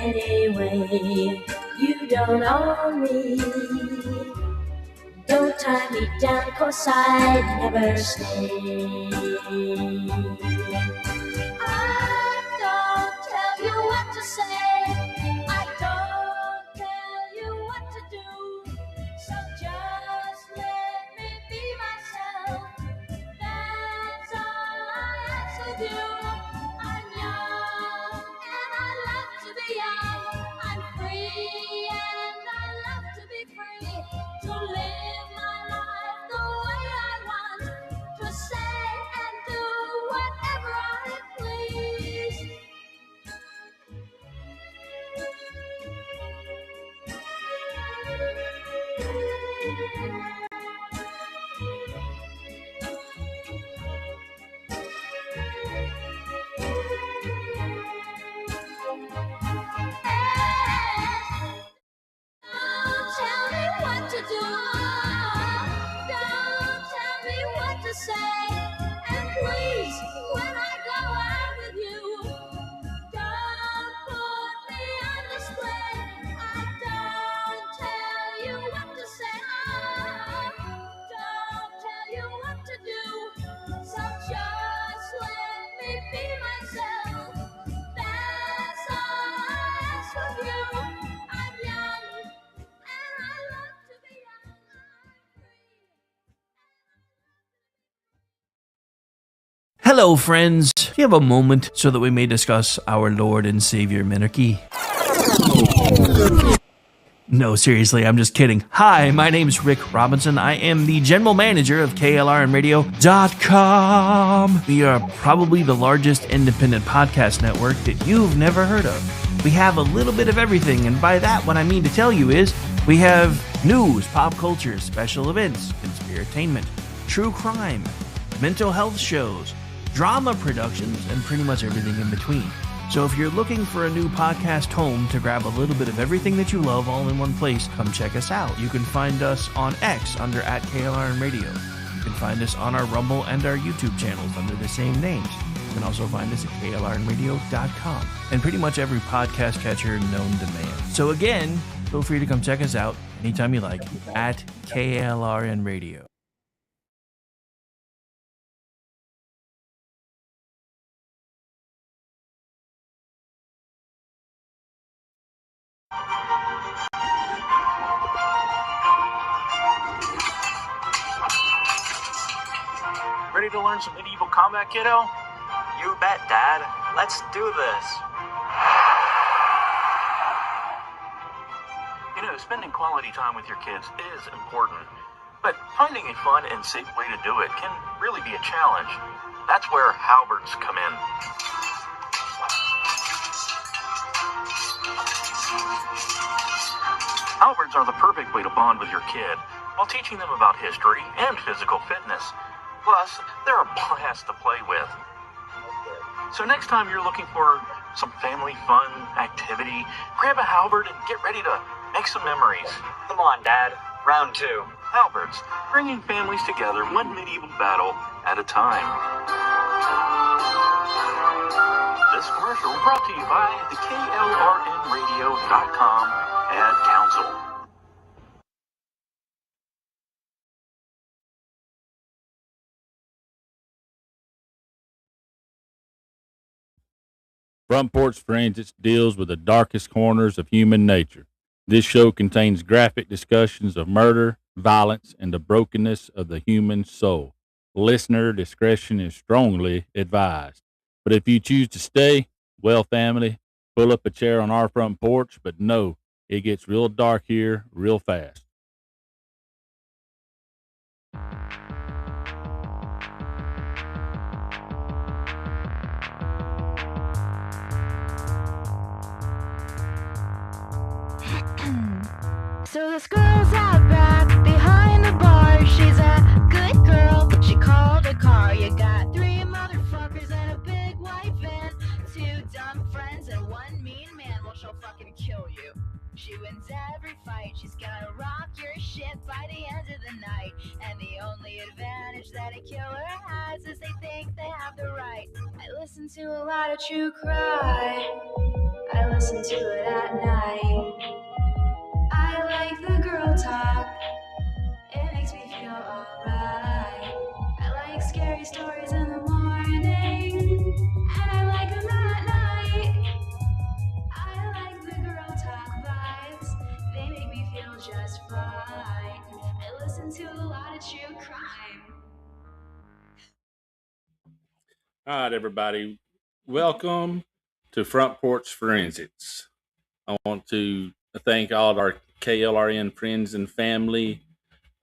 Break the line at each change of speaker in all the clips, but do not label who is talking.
anyway. You don't own me. Don't tie me down, 'cause I'd never stay. I don't tell you what to say. I don't tell you what to do. So just let me be myself. That's all I ask of you. I'm young and I love to be young. I'm free and I love to be free. To live my life the way I want. To say and do whatever I please. Don't tell me what to do. Don't tell me what to say. And please, when I go out with you, don't put me on display. I don't tell you what to say. Don't tell you what to do. So just let me be myself. That's all I ask of you. I'm young and I love to be young. I'm free.
Hello, friends. Do you have a moment so that we may discuss our Lord and Savior Minarchy? No, seriously, I'm just kidding. Hi, my name's Rick Robinson. I am the general manager of KLRNradio.com. We are probably the largest independent podcast network that you've never heard of. We have a little bit of everything, and by that, what I mean to tell you is we have news, pop culture, special events, conspiratainment, true crime, mental health shows, drama productions, and pretty much everything in between. So if you're looking for a new podcast home to grab a little bit of everything that you love all in one place, come check us out. You can find us on X under @KLRNradio. You can find us on our Rumble and our YouTube channels under the same names. You can also find us at KLRNradio.com and pretty much every podcast catcher known to man. So again, feel free to come check us out anytime you like at KLRNradio.
Ready to learn some medieval combat, kiddo?
You bet, Dad. Let's do this.
You know, spending quality time with your kids is important, but finding a fun and safe way to do it can really be a challenge. That's where halberds come in. Halberds are the perfect way to bond with your kid while teaching them about history and physical fitness. Plus, they're a blast to play with. So next time you're looking for some family fun activity, grab a halberd and get ready to make some memories.
Come on, Dad. Round 2.
Halberds, bringing families together one medieval battle at a time. This commercial brought to you by the KLRNradio.com Ad Council.
Front Porch Forensics deals with the darkest corners of human nature. This show contains graphic discussions of murder, violence, and the brokenness of the human soul. Listener discretion is strongly advised. But if you choose to stay, well, family, pull up a chair on our front porch, but know it gets real dark here real fast.
So this girl's out back behind the bar. She's a good girl, but she called a car. You got 3 motherfuckers and a big white van, 2 dumb friends and 1 mean man. Well, she'll fucking kill you. She wins every fight. She's gonna rock your shit by the end of the night. And the only advantage that a killer has is they think they have the right. I listen to a lot of true crime. I listen to it at night. I like the girl talk. It makes me feel alright. I like scary stories in the morning, and I like them at night. I like the girl talk vibes. They make me feel just fine. I listen to a lot of true crime.
All right, everybody. Welcome to Front Porch Forensics. I want to thank all of our KLRN friends and family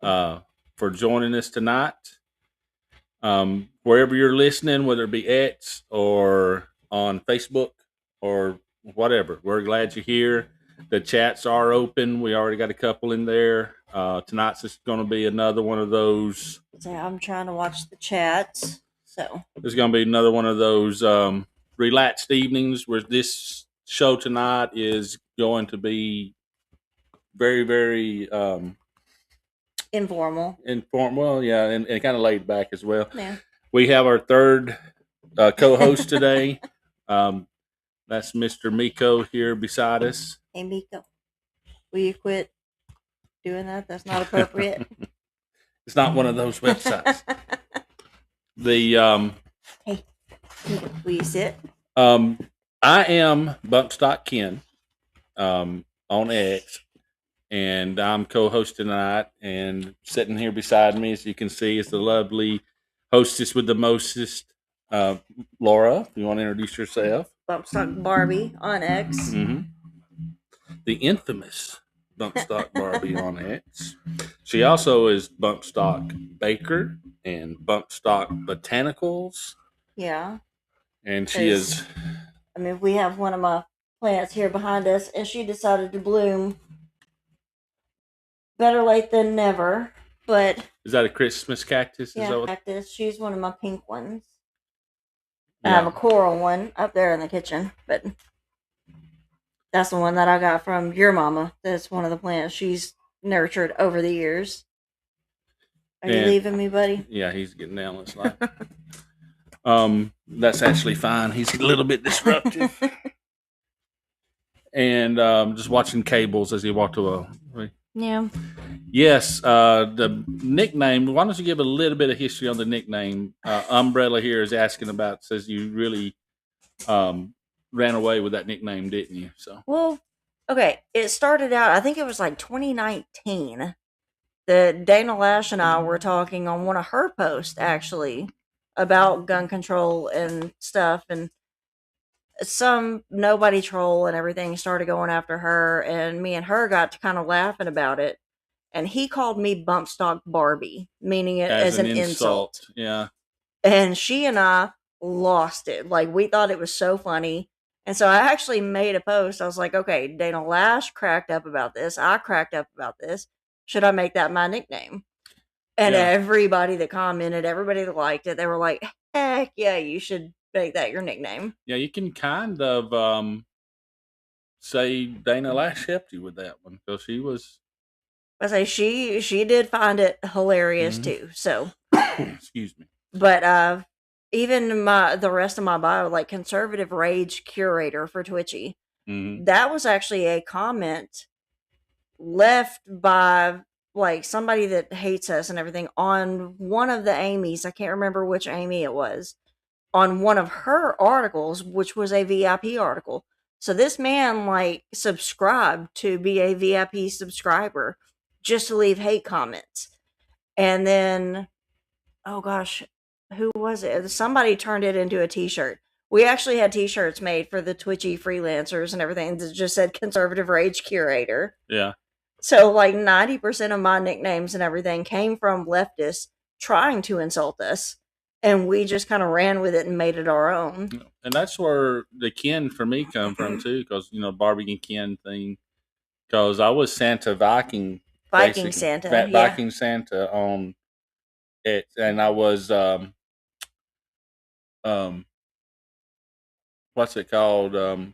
for joining us tonight. Wherever you're listening, whether it be X or on Facebook or whatever, we're glad you're here. The chats are open. We already got a couple in there. Tonight's just going to be another one of those.
So I'm trying to watch the chats. So
It's going to be another one of those relaxed evenings where this show tonight is going to be very, very
informal.
Well, yeah, and kind of laid back as well.
Yeah.
We have our third co-host today. That's Mr. Miko here beside us.
Hey Miko, will you quit doing that? That's not appropriate.
It's not one of those websites. The
Hey, Miko, will you sit?
I am Bumpstock Ken on X, and I'm co-hosting tonight. And sitting here beside me, as you can see, is the lovely hostess with the mostest, Laura. If you want to introduce yourself.
Bumpstock Barbie on X.
Mm-hmm. The infamous Bumpstock Barbie on X. She also is Bumpstock Baker and Bumpstock Botanicals.
Yeah.
And she is.
I mean, we have one of my plants here behind us, and she decided to bloom. Better late than never, but
Is that a Christmas cactus?
yeah,
Is that what?
cactus. She's one of my pink ones. I
Yeah.
have a coral one up there in the kitchen, but that's the one that I got from your mama. That's one of the plants she's nurtured over the years. Are you
And-
leaving me, buddy?
Yeah, he's getting down this line. That's actually fine. He's a little bit disruptive. And just watching cables as he walked away.
Yeah.
Yes, the nickname. Why don't you give a little bit of history on the nickname? Umbrella here is asking about. Says you really ran away with that nickname, didn't you? So
Well, okay. It started out, I think it was like 2019. That Dana Lash and I were talking on one of her posts, actually, about gun control and stuff. And some nobody troll and everything started going after her. And me and her got to kind of laughing about it. And he called me Bumpstock Barbie, meaning it as an insult.
Yeah.
And she and I lost it. Like, we thought it was so funny. And so I actually made a post. I was like, okay, Dana Lash cracked up about this. I cracked up about this. Should I make that my nickname? And
Yeah.
everybody that commented, everybody that liked it, they were like, heck yeah, you should make that your nickname.
Yeah, you can kind of say Dana Lash helped you with that one because she was.
I say she did find it hilarious
Mhm.
too. So,
Excuse me.
but even the rest of my bio, like conservative rage curator for Twitchy,
Mm-hmm.
that was actually a comment left by like somebody that hates us and everything on one of the Amy's. I can't remember which Amy it was, on one of her articles, which was a VIP article. So this man like subscribed to be a VIP subscriber just to leave hate comments. And then, oh gosh, who was it? Somebody turned it into a t-shirt. We actually had t-shirts made for the Twitchy freelancers and everything that just said conservative rage curator.
Yeah.
So like 90% of my nicknames and everything came from leftists trying to insult us. And we just kind of ran with it and made it our own.
And that's where the Ken for me come from too, because Barbie and Ken thing. Because I was Santa Viking,
Viking
basically.
Santa, yeah.
Viking Santa on it, and I was what's it called?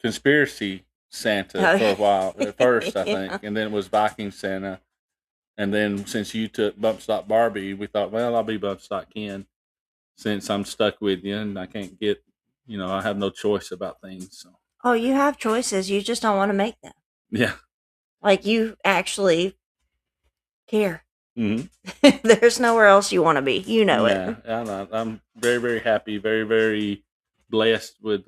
Conspiracy Santa for a while at first, I
Yeah.
think, and then it was Viking Santa. And then since you took Bumpstock Barbie, we thought, well, I'll be Bumpstock Ken since I'm stuck with you and I can't get I have no choice about things. So
Oh, you have choices. You just don't want to make them.
yeah.
Like, you actually care.
hmm
There's nowhere else you want to be. You know
Yeah,
it.
I'm very, very happy, very, very blessed with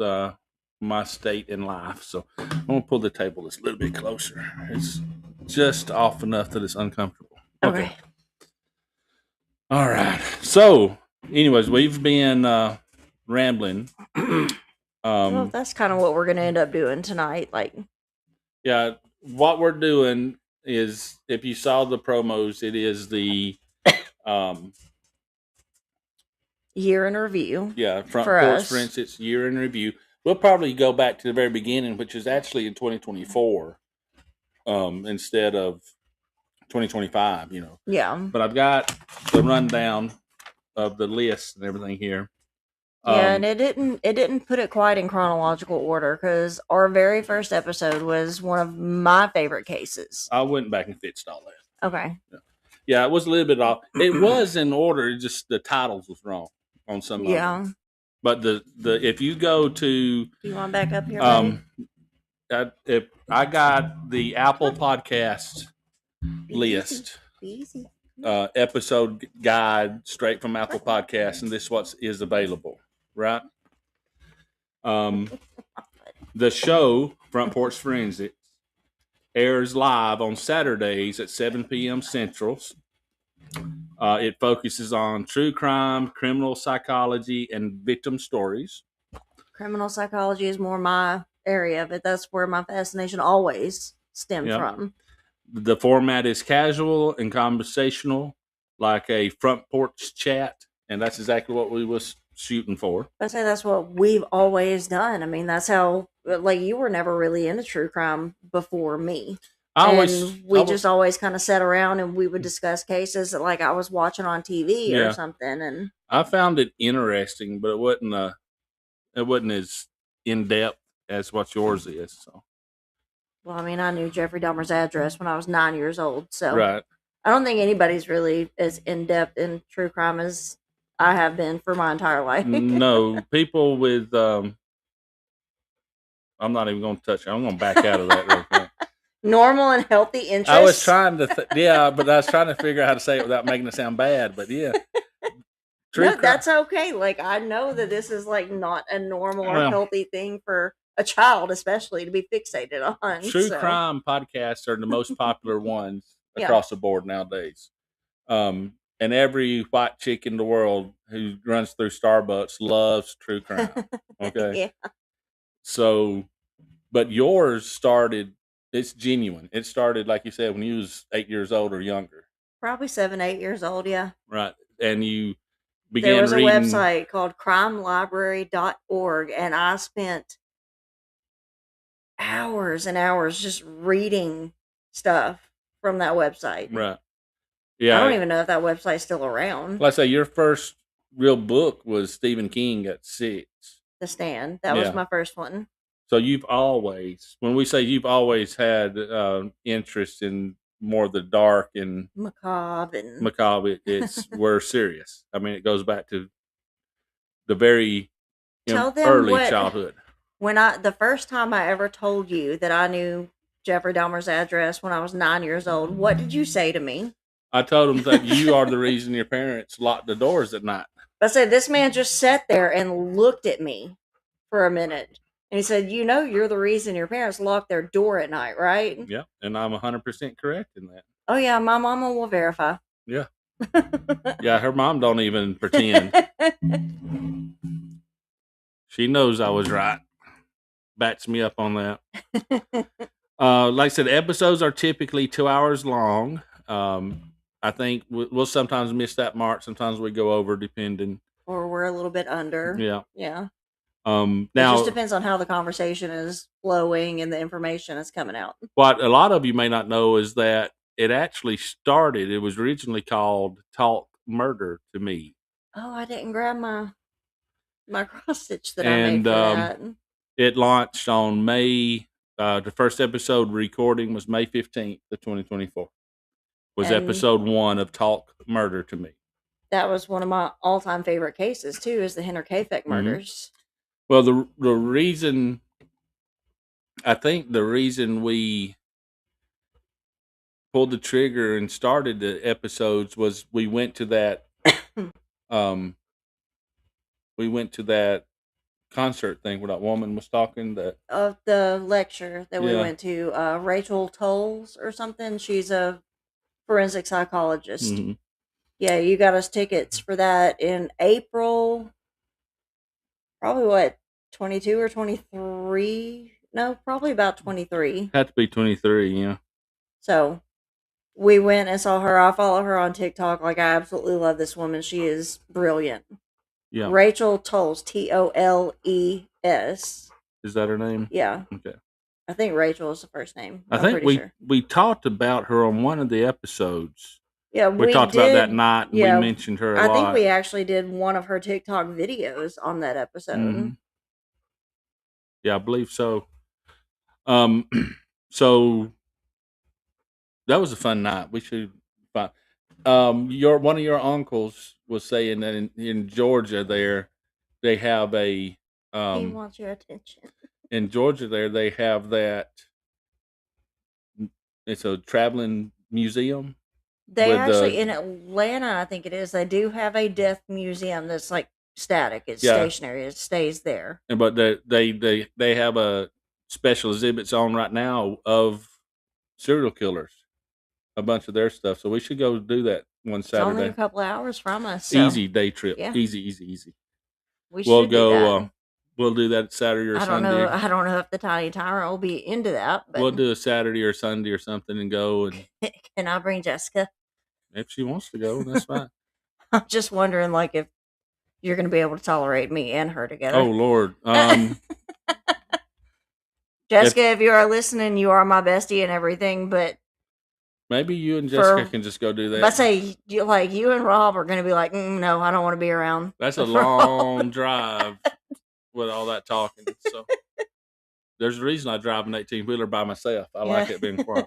my state in life. So I'm gonna pull the table just a little bit closer. It's just off enough that it's uncomfortable. Okay.
Okay.
All right. So, anyways, we've been rambling.
Well, that's kind of what we're going to end up doing tonight. Like,
Yeah, what we're doing is, if you saw the promos, it is the
year in review.
front
for
porch,
us.
for instance, year in review. We'll probably go back to the very beginning, which is actually in 2024, instead of 2025.
Yeah.
But I've got the rundown of the list and everything here.
Yeah, and it didn't put it quite in chronological order because our very first episode was one of my favorite cases.
I went back and fixed all that.
Okay.
Yeah, it was a little bit off. It was in order, just the titles was wrong on some of
Yeah.
them. But the if you go to
Do you want back up here, buddy?
if I got the Apple Podcast list,
Easy.
episode guide straight from Apple Podcasts, and this is what is available, right? The show Front Porch Forensics airs live on Saturdays at 7 p.m. Centrals. It focuses on true crime, criminal psychology, and victim stories.
Criminal psychology is more my area, but that's where my fascination always stemmed from.
The format is casual and conversational, like a front porch chat, and that's exactly what we was shooting for.
I say that's what we've always done. I mean, that's how, like, you were never really into true crime before me. We just always kind of sat around and we would discuss cases that, like, I was watching on TV or something. And
I found it interesting, but it wasn't as in depth as what yours is. So,
well, I mean, I knew Jeffrey Dahmer's address when I was 9 years old, so
right.
I don't think anybody's really as in depth in true crime as I have been for my entire life.
No, people with I'm not even going to touch it. I'm going to back out of that real quick.
Normal and healthy interests.
I was trying to, but I was trying to figure out how to say it without making it sound bad. But yeah,
that's okay. Like, I know that this is like not a normal or healthy thing for a child, especially, to be fixated on.
True crime podcasts are the most popular ones across the board nowadays. And every white chick in the world who runs through Starbucks loves true crime. Okay.
Yeah.
So, but yours started, it's genuine. It started, like you said, when you was 8 years old or younger.
Probably 7, 8 years old. Yeah.
Right. And you began
there was
reading.
A website called crimelibrary.org, and I spent hours and hours just reading stuff from that website.
Right. Yeah.
I don't even know if that website's still around.
Let's say your first real book was Stephen King at 6.
The Stand. That was my first one. So
you've always, when we say you've always had interest in more of the dark and macabre, we're serious. I mean, it goes back to the very early childhood.
When the first time I ever told you that I knew Jeffrey Dahmer's address when I was 9 years old, what did you say to me?
I told him that you are the reason your parents locked the doors at night.
I said, this man just sat there and looked at me for a minute. And he said, you're the reason your parents locked their door at night, right?
Yeah, and I'm 100% correct in that.
Oh, yeah, my mama will verify.
Yeah. Yeah, her mom don't even pretend. She knows I was right. Backs me up on that. Like I said, episodes are typically 2 hours long. I think we'll sometimes miss that mark. Sometimes we go over, depending.
Or we're a little bit under.
Yeah.
Yeah.
Now,
it just depends on how the conversation is flowing and the information is coming out.
What a lot of you may not know is that it actually started. It was originally called Talk Murder to Me.
Oh, I didn't grab my cross stitch that I made for that.
It launched on May. The first episode recording was May 15th of 2024. Was episode 1 of Talk Murder to Me.
That was one of my all-time favorite cases too. Is the Henner Kafek murders.
Well, the reason I think the reason we pulled the trigger and started the episodes was we went to that um we went to that concert thing where that woman was talking that
Of the lecture that we
Yeah.
went to, Rachel Tolles or something. She's a forensic psychologist.
Mhm.
Yeah, you got us tickets for that in April. Probably what, 22 or 23? No, probably about 23.
Had to be 23, yeah.
So we went and saw her. I follow her on TikTok. Like, I absolutely love this woman. She is brilliant.
Yeah.
Rachel Tolles, Tolles.
Is that her name?
Yeah,
Okay.
I think Rachel is the first name.
I
I'm
think
pretty
we
sure.
we talked about her on one of the episodes.
Yeah,
We talked about that night and we mentioned her a
I
lot.
think we actually did one of her TikTok videos on that episode.
Mhm. Yeah, I believe so. So that was a fun night. We should find your one of your uncles was saying that in Georgia there they have a
He wants your attention.
in Georgia there they have that it's a traveling museum.
They
with
actually, in Atlanta, I think it is, they do have a death museum that's like static. It's
Yeah.
stationary. It stays there.
But they have a special exhibits on right now of serial killers, a bunch of their stuff. So we should go do that one
It's only a
Saturday.
couple of hours from us. So
Easy day trip.
yeah.
Easy.
we
We'll
should
go.
do that.
We'll do that Saturday or
I don't
Sunday.
know. I don't know if the Tiny Tyrant will be into that, but
We'll do a Saturday or Sunday or something and go. And
can I bring Jessica?
if she wants to go, that's fine.
I'm just wondering, like, if you're going to be able to tolerate me and her together.
Oh Lord.
Jessica, if you are listening, you are my bestie and everything, but
maybe you and Jessica can just go do that.
I say, you and Rob are going to be like, no, I don't want to be around.
That's a long drive with all that talking. So there's a reason I drive an 18-wheeler by myself. I like it being quiet.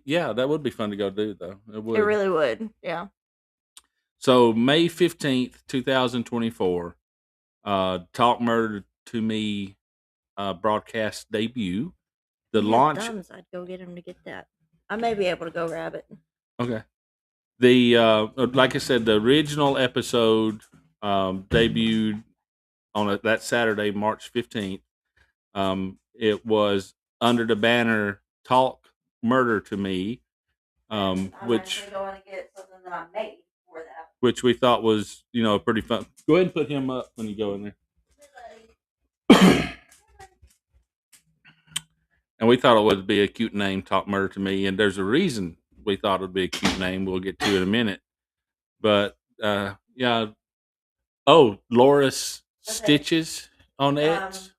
Yeah, that would be fun to go do though. It would.
It really would. Yeah.
So May 15th, 2024, Talk Murder to Me broadcast debut. The launch.
I'd go get him to get that. I may be able to go grab it.
Okay. The like I said, the original episode debuted on that Saturday, March 15th. It was under the banner "Talk Murder to Me," which
going to get something that I made for that.
Which we thought was pretty fun. Go ahead and put him up when you go in there. And we thought it would be a cute name, Talk Murder to Me, and there's a reason we thought it would be a cute name. We'll get to it in a minute. But yeah. Oh, Loris Stitches on X.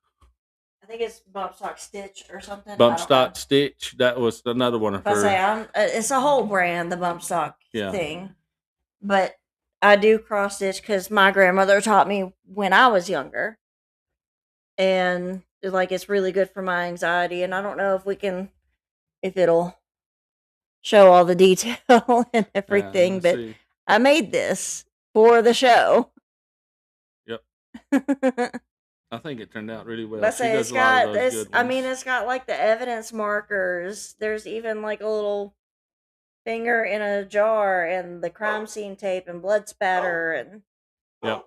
I think it's Bump Stock Stitch or something.
Bump Stock Stitch. That was another one of her.
It's a whole brand, the Bump Stock
Yeah.
thing. But I do cross stitch because my grandmother taught me when I was younger. And it's really good for my anxiety. And I don't know if it'll show all the detail and everything, but
See.
I made this for the show.
Yep. I think it turned out really well.
But it's got this. I mean, it's got like the evidence markers. There's even like a little finger in a jar, and the crime scene tape, and blood spatter, and
yep.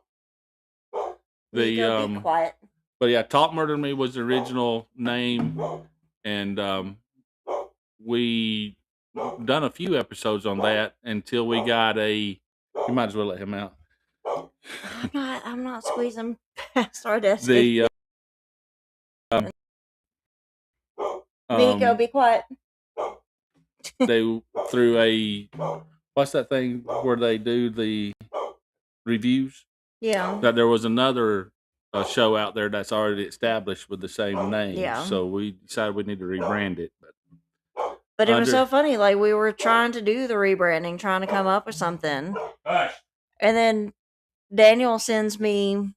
Be quiet.
But yeah, Talk Murder to Me was the original name, and we done a few episodes on that until we got a. You might as well let him out.
I'm not squeezing past our desk.
The
Miko, be quiet.
They threw a what's that thing where they do the reviews?
Yeah.
That there was another show out there that's already established with the same name.
Yeah.
So we decided we need to rebrand it.
But it was so funny. Like, we were trying to do the rebranding, trying to come up with something. And then Daniel sends me,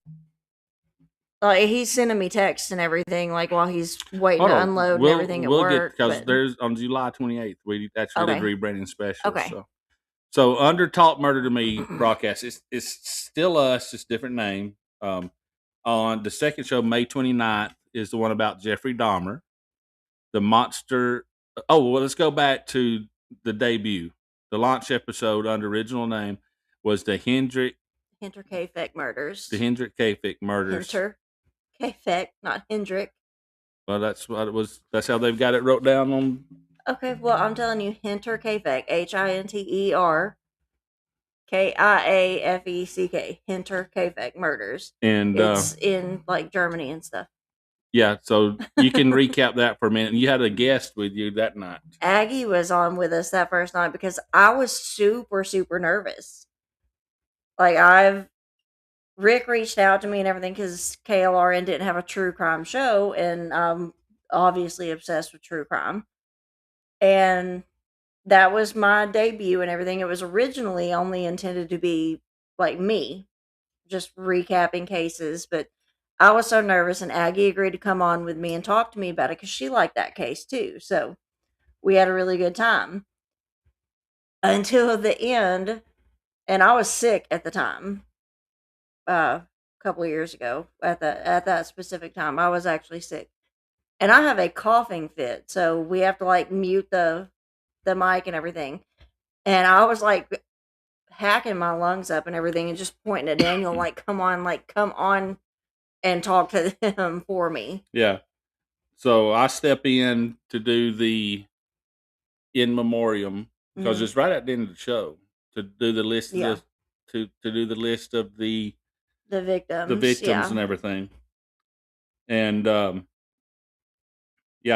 he's sending me texts and everything, like, while he's waiting to unload and everything at work.
Because there's on July 28th, we actually did a rebranding special.
Okay.
So So under Talk Murder to Me broadcast, it's still us, just different name. On the second show, May 29th, is the one about Jeffrey Dahmer. The monster. Oh, well, let's go back to the debut. The launch episode under original name was the Hendrick
Hinter murders.
Kafik murders.
Hinter Kafek, not Hendrick.
Well, that's what it was. That's how they've got it wrote down on.
Okay, well, I'm telling you, Hinter Kafek, Hinter Kiafeck, Hinter Kafek murders.
And
it's in like Germany and stuff.
Yeah, so you can recap that for a minute. You had a guest with you that night.
Aggie was on with us that first night because I was super, super nervous. Like, Rick reached out to me and everything because KLRN didn't have a true crime show, and I'm obviously obsessed with true crime. And that was my debut and everything. It was originally only intended to be like me, just recapping cases, but I was so nervous, and Aggie agreed to come on with me and talk to me about it because she liked that case too. So we had a really good time until the end, and I was sick at the time. A couple of years ago, at that specific time, I was actually sick, and I have a coughing fit, so we have to like mute the mic and everything. And I was like hacking my lungs up and everything, and just pointing at Daniel like, "Come on, and talk to them for me."
Yeah. So I step in to do the in memoriam because it's right at the end of the show to do the list of to do the list of the victims and everything. And I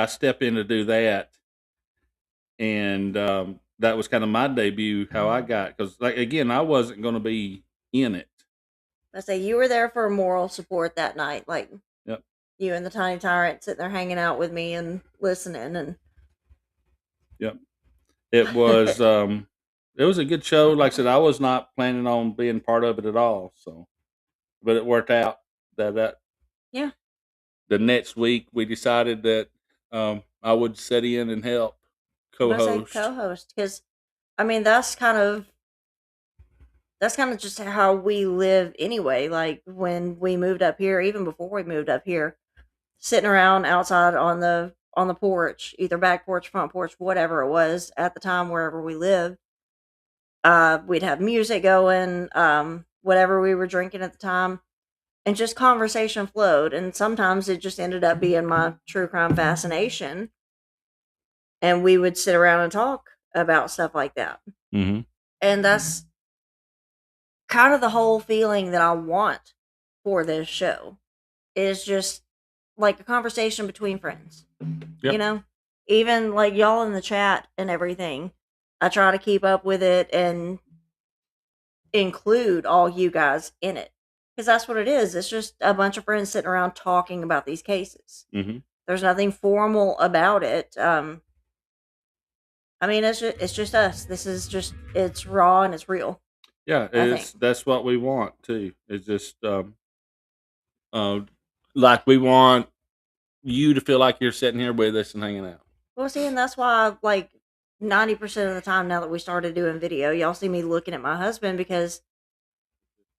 step in to do that, and that was kind of my debut. How I got, because like again, I wasn't going to be in it.
I say you were there for moral support that night, like
Yep.
You and the Tiny Tyrant sitting there hanging out with me and listening, and
yep, it was it was a good show. Like I said, I was not planning on being part of it at all, so but it worked out that
yeah.
The next week we decided that I would sit in and help co-host.
Because I mean that's kind of just how we live anyway. Like when we moved up here, even before we moved up here, sitting around outside on the porch, either back porch, front porch, whatever it was at the time, wherever we lived. We'd have music going, whatever we were drinking at the time, and just conversation flowed. And sometimes it just ended up being my true crime fascination, and we would sit around and talk about stuff like that.
Mm-hmm.
And that's kind of the whole feeling that I want for this show, is just like a conversation between friends.
Yep.
You know, even like y'all in the chat and everything, I try to keep up with it and include all you guys in it, because that's what it is. It's just a bunch of friends sitting around talking about these cases.
Mm-hmm.
There's nothing formal about it. I mean, it's just us. This is just, it's raw and it's real.
Yeah, that's what we want too. It's just like we want you to feel like you're sitting here with us and hanging out.
Well, see, and that's why, like 90% of the time now that we started doing video, y'all see me looking at my husband, because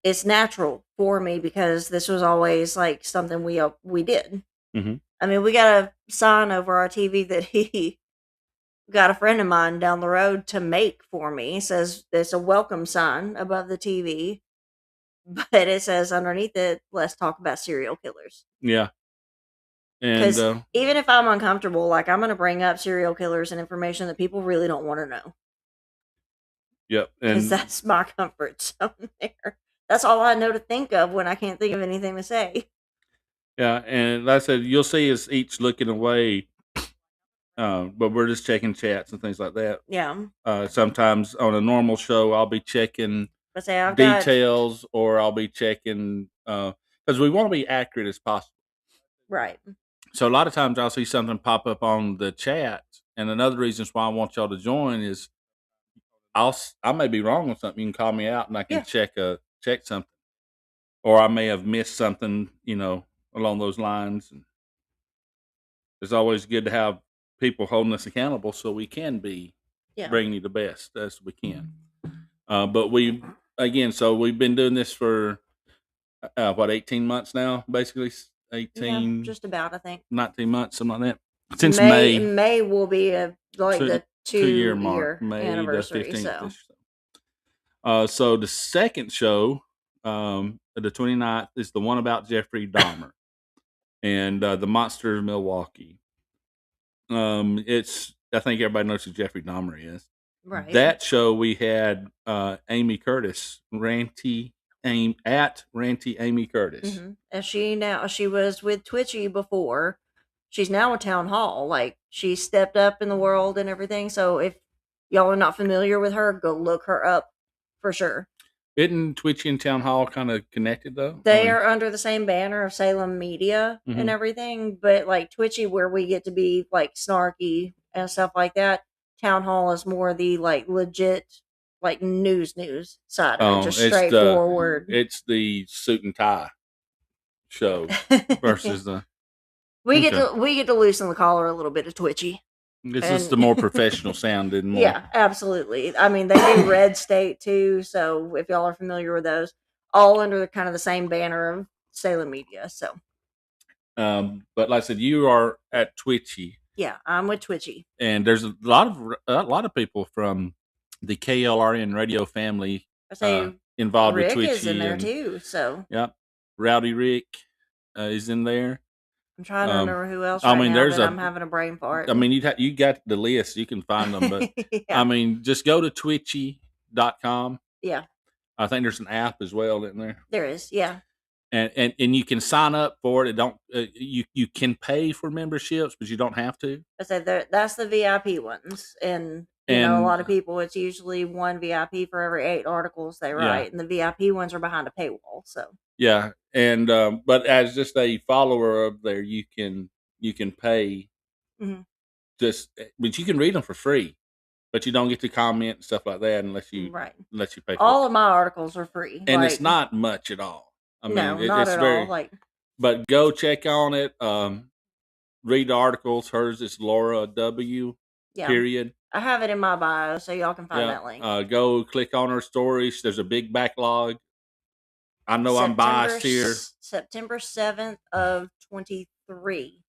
it's natural for me, because this was always like something we did.
Mm-hmm.
I mean, we got a sign over our TV that he got a friend of mine down the road to make for me. It says it's a welcome sign above the TV, but it says underneath it, "Let's talk about serial killers."
Yeah.
Because
And
even if I'm uncomfortable, like I'm going to bring up serial killers and information that people really don't want to know.
Yep.
Because
And
that's my comfort zone there. That's all I know to think of when I can't think of anything to say.
yeah, and like I said, you'll see us each looking away, but we're just checking chats and things like that.
Yeah.
Sometimes on a normal show, I'll be checking
But say I've got
details, or I'll be checking because we want to be accurate as possible.
right.
So a lot of times I'll see something pop up on the chat, and another reason why I want y'all to join is I may be wrong on something. You can call me out, and I can check something, or I may have missed something, along those lines. And it's always good to have people holding us accountable, so we can be bringing you the best as we can. But so we've been doing this for 18 months now, basically.
Yeah,
18,
just about, I think.
19 months, something like that. Since
May will be the
2 year mark,
2-year
May
anniversary.
the 15th.
So
So the second show, the 29th, is the one about Jeffrey Dahmer and the Monster of Milwaukee. I think everybody knows who Jeffrey Dahmer is.
right.
That show we had Amy Curtis, Ranty Amy Curtis.
And she was with Twitchy before. She's now a Town Hall. Like, she stepped up in the world and everything. So if y'all are not familiar with her, go look her up for sure.
Isn't Twitchy and Town Hall kind of connected though?
They are under the same banner of Salem Media and everything, but like Twitchy, where we get to be like snarky and stuff like that, Town Hall is more the like legit, like news side of it, just straightforward.
It's the suit and tie show versus the.
We get to loosen the collar a little bit of Twitchy.
This is the more professional sounding one.
Yeah, absolutely. I mean, they do Red State too, so if y'all are familiar with those, all under kind of the same banner of Salem Media. So,
but like I said, you are at Twitchy.
Yeah, I'm with Twitchy,
and there's a lot of people from the KLRN radio family involved
Rick
with Twitchy.
Is in there too. So,
yep, Rowdy Rick is in there.
I'm trying to remember who else. I'm having a brain fart.
I mean, you got the list. You can find them, but yeah. I mean, just go to twitchy.com.
Yeah.
I think there's an app as well in there.
There is, yeah.
And you can sign up for it. You can pay for memberships, but you don't have to.
I said that's the VIP ones, and you know, a lot of people, it's usually one VIP for every 8 articles they write, and the VIP ones are behind a paywall. So
yeah, and but as just a follower of there, you can pay. But you can read them for free, but you don't get to comment and stuff like that unless you pay.
All of my articles are free,
and it's not much at all. I mean,
not at all. Like,
but go check on it. Read the articles. Hers is Laura W.
Yeah.
Period.
I have it in my bio, so y'all can find that link.
Go click on her stories. There's a big backlog. I know I'm biased here.
September 7th of 23.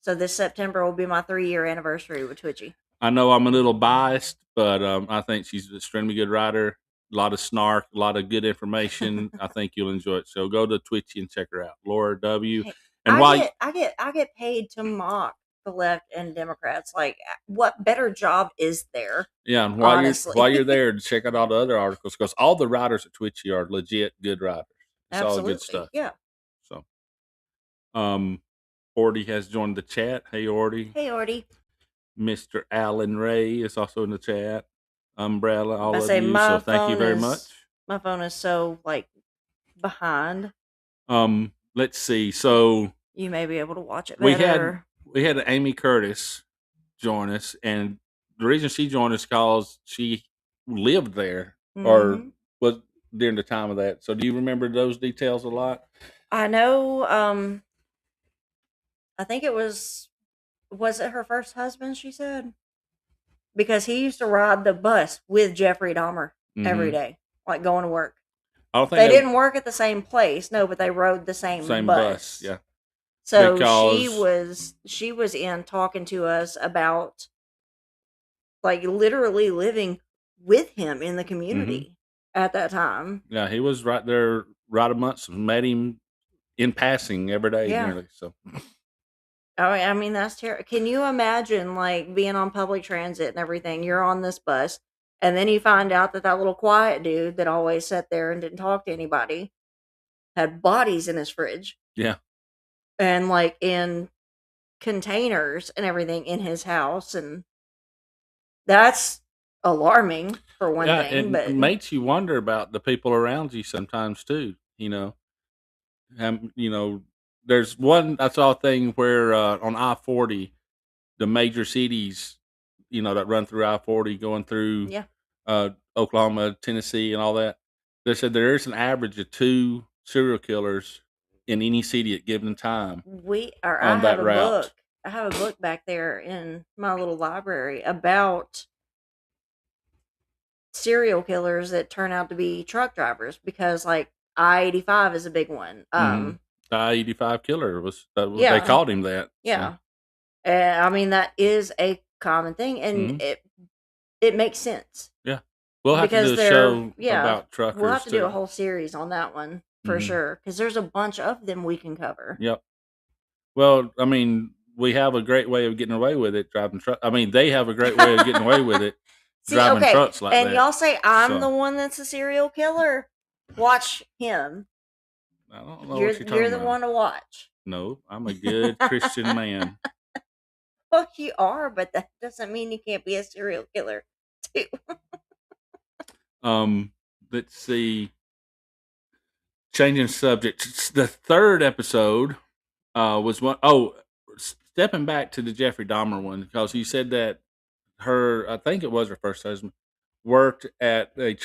So this September will be my 3-year anniversary with Twitchy.
I know I'm a little biased, but I think she's an extremely good writer. A lot of snark, a lot of good information. I think you'll enjoy it. So go to Twitchy and check her out, Laura W.
And I get paid to mock the left and Democrats. Like, what better job is there?
Yeah, and while you're there, check out all the other articles, because all the writers at Twitchy are legit good writers. It's all good stuff.
Yeah.
So, Ordy has joined the chat. Hey, Ordy.
Hey, Ordy.
Mr. Alan Ray is also in the chat. Umbrella, all of you. So thank you very much.
My phone is so like behind.
Let's see. So
you may be able to watch it better.
We had Amy Curtis join us, and the reason she joined us because she lived there or was during the time of that. So do you remember those details a lot?
I know. I think it was it her first husband, she said? Because he used to ride the bus with Jeffrey Dahmer every day, like going to work.
I don't think
they didn't work at the same place, no, but they rode the same bus.
Yeah.
So she was in talking to us about like literally living with him in the community at that time.
Yeah, he was right there, right amongst us. Met him in passing every day, nearly. So.
I mean, that's terrible. Can you imagine, like, being on public transit and everything? You're on this bus, and then you find out that little quiet dude that always sat there and didn't talk to anybody had bodies in his fridge.
Yeah.
And, like, in containers and everything in his house. And that's alarming, for one thing. But
it makes you wonder about the people around you sometimes, too, you know. There's one, I saw a thing where on I-40, the major cities, that run through I-40 going through Oklahoma, Tennessee, and all that. They said there is an average of 2 serial killers in any city at given time.
I have a book back there in my little library about serial killers that turn out to be truck drivers, because like I-85 is a big one.
The I-85 killer was they
Yeah.
called him that.
Yeah. I mean, that is a common thing, and it makes sense.
Yeah. We'll have to
Because
do a
they're
show
yeah,
about truckers
we'll have to do
too.
a whole series on that one for
Mhm.
sure, because there's a bunch of them we can cover.
Yep. Well, I mean, we have a great way of getting away with it driving truck. I mean, they have a great way of getting away with it
See,
driving
okay,
trucks like
and
that.
y'all say I'm
So-
the one that's a serial killer. Watch him.
I don't know
You're
what you're talking
the
about.
one to watch.
No, I'm a good Christian man.
Well, you are, but that doesn't mean you can't be a serial killer too.
Let's see. Changing subject. The third episode was one. Oh, stepping back to the Jeffrey Dahmer one, because you said that I think it was her first husband, worked at a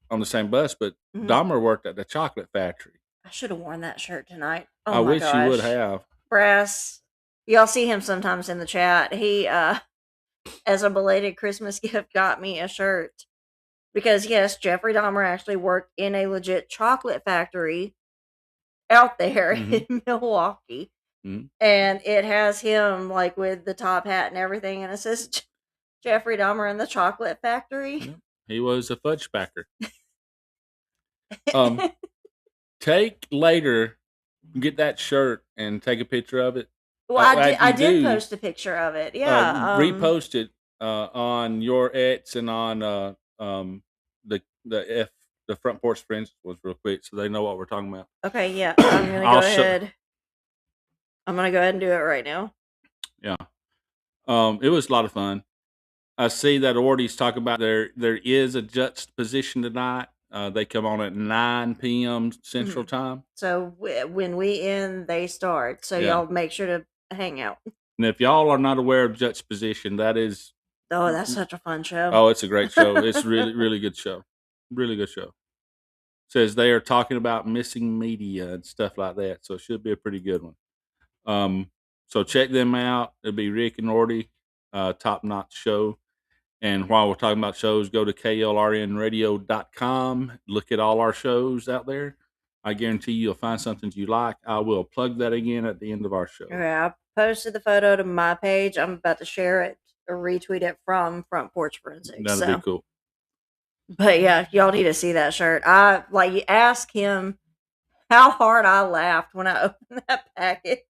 on the same bus, but
Mhm.
Dahmer worked at the chocolate factory.
I should have worn that shirt tonight. Oh
I
my
wish you would
gosh.
have.
Brass. Y'all see him sometimes in the chat. He as a belated Christmas gift got me a shirt. Because yes, Jeffrey Dahmer actually worked in a legit chocolate factory out there in Milwaukee.
Mhm.
And it has him like with the top hat and everything, and it says Jeffrey Dahmer in the chocolate factory.
Yep. He was a fudge packer. Take later, get that shirt and take a picture of it.
Well, I did post a picture of it. Yeah.
Repost it on your X and on the Front Porch Friends was real quick, so they know what we're talking about.
Okay, yeah. I'm gonna go ahead. I'm gonna go ahead and do it right now.
Yeah. It was a lot of fun. I see that Ortiz talk about there is a juxtaposition tonight. They come on at 9 p.m. Central Time.
So when we end, they start. So
Yeah.
y'all make sure to hang out.
And if y'all are not aware of juxtaposition, that is
Oh, that's such a fun show.
Oh, it's a great show. It's really, really good show. Really good show. Says they are talking about missing media and stuff like that, so it should be a pretty good one. So check them out. It'll be Rick and Orty, top notch show. And while we're talking about shows, go to klrnradio.com. Look at all our shows out there. I guarantee you'll find something you like. I will plug that again at the end of our show.
Okay, I posted the photo to my page. I'm about to share it or retweet it from Front Porch Forensics.
That'll be cool.
But yeah, y'all need to see that shirt. You ask him how hard I laughed when I opened that package.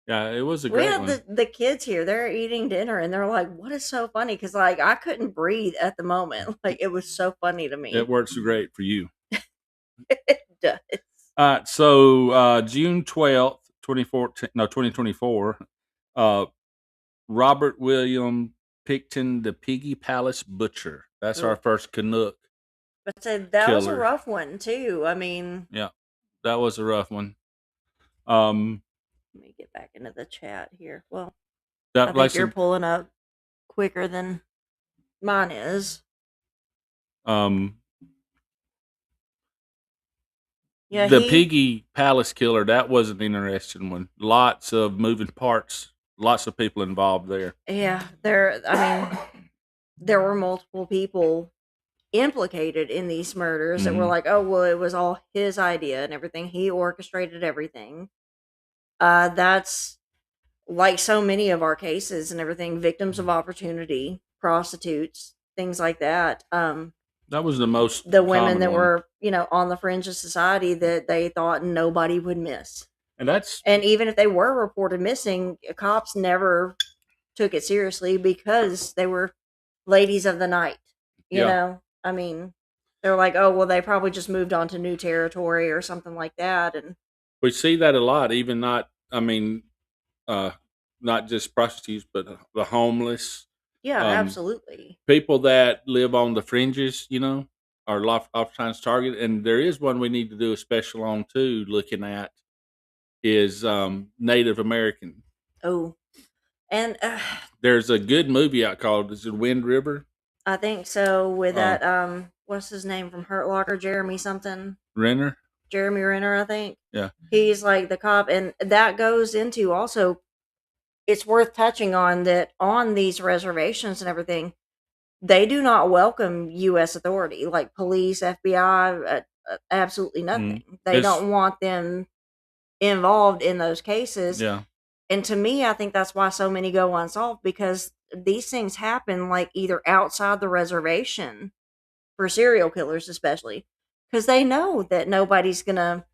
Yeah, it was a great one.
We had the kids here. They're eating dinner, and they're like, "What is so funny?" Because like I couldn't breathe at the moment. Like it was so funny to me.
It works great for you.
It does.
So June 12th, 2024, Robert William Picton, the Piggy Palace Butcher. That's our first Canuck.
But that was a
killer.
rough one too. I mean,
Yeah, that was a rough one.
let me get back into the chat here. Well,
That
I think you're pulling up quicker than mine is. Yeah,
the Piggy Palace Killer, that was an interesting one. Lots of moving parts, lots of people involved there.
Yeah, there were multiple people implicated in these murders that were like, oh, well, it was all his idea and everything. He orchestrated everything. That's like so many of our cases and everything, victims of opportunity, prostitutes, things like that.
That was the most
the women
common
that
one.
were, on the fringe of society that they thought nobody would miss. And even if they were reported missing, cops never took it seriously because they were ladies of the night. You know, I mean, they're like, oh, well, they probably just moved on to new territory or something like that. And
we see that a lot, even not just prostitutes, but the homeless.
yeah, absolutely.
People that live on the fringes, are oftentimes targeted. And there is one we need to do a special on too, looking at is Native American.
Oh, and
there's a good movie out called, is it Wind River?
I think so, with that, what's his name from Hurt Locker, Jeremy something?
Renner?
Jeremy Renner, I think.
Yeah.
He's like the cop, and that goes into also, it's worth touching on that on these reservations and everything, they do not welcome U.S. authority, like police, FBI, absolutely nothing. They
It's-
don't want them involved in those cases.
Yeah.
And to me, I think that's why so many go unsolved, because these things happen like either outside the reservation for serial killers, especially because they know that nobody's gonna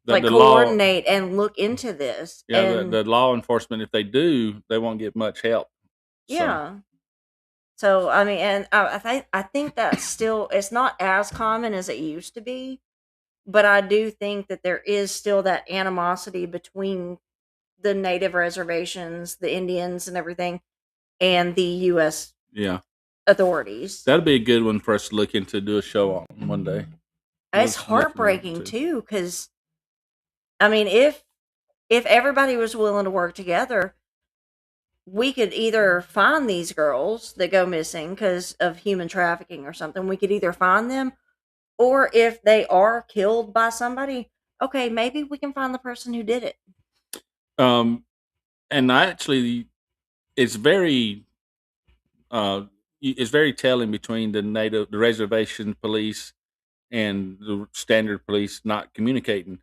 That the law,
coordinate and look into this.
yeah,
And
the law enforcement, if they do, they won't get much help. So,
yeah. So I mean, and I think that's still, it's not as common as it used to be, but I do think that there is still that animosity between the native reservations, the Indians, and everything, and the U.S.
yeah,
authorities.
that'd be a good one for us to look into, do a show on one day.
It's
Most definitely
heartbreaking
want to.
too, because I mean, if everybody was willing to work together, we could either find these girls that go missing because of human trafficking or something. We could either find them, or if they are killed by somebody, okay, maybe we can find the person who did it.
And actually, it's very telling between the reservation police and the standard police not communicating.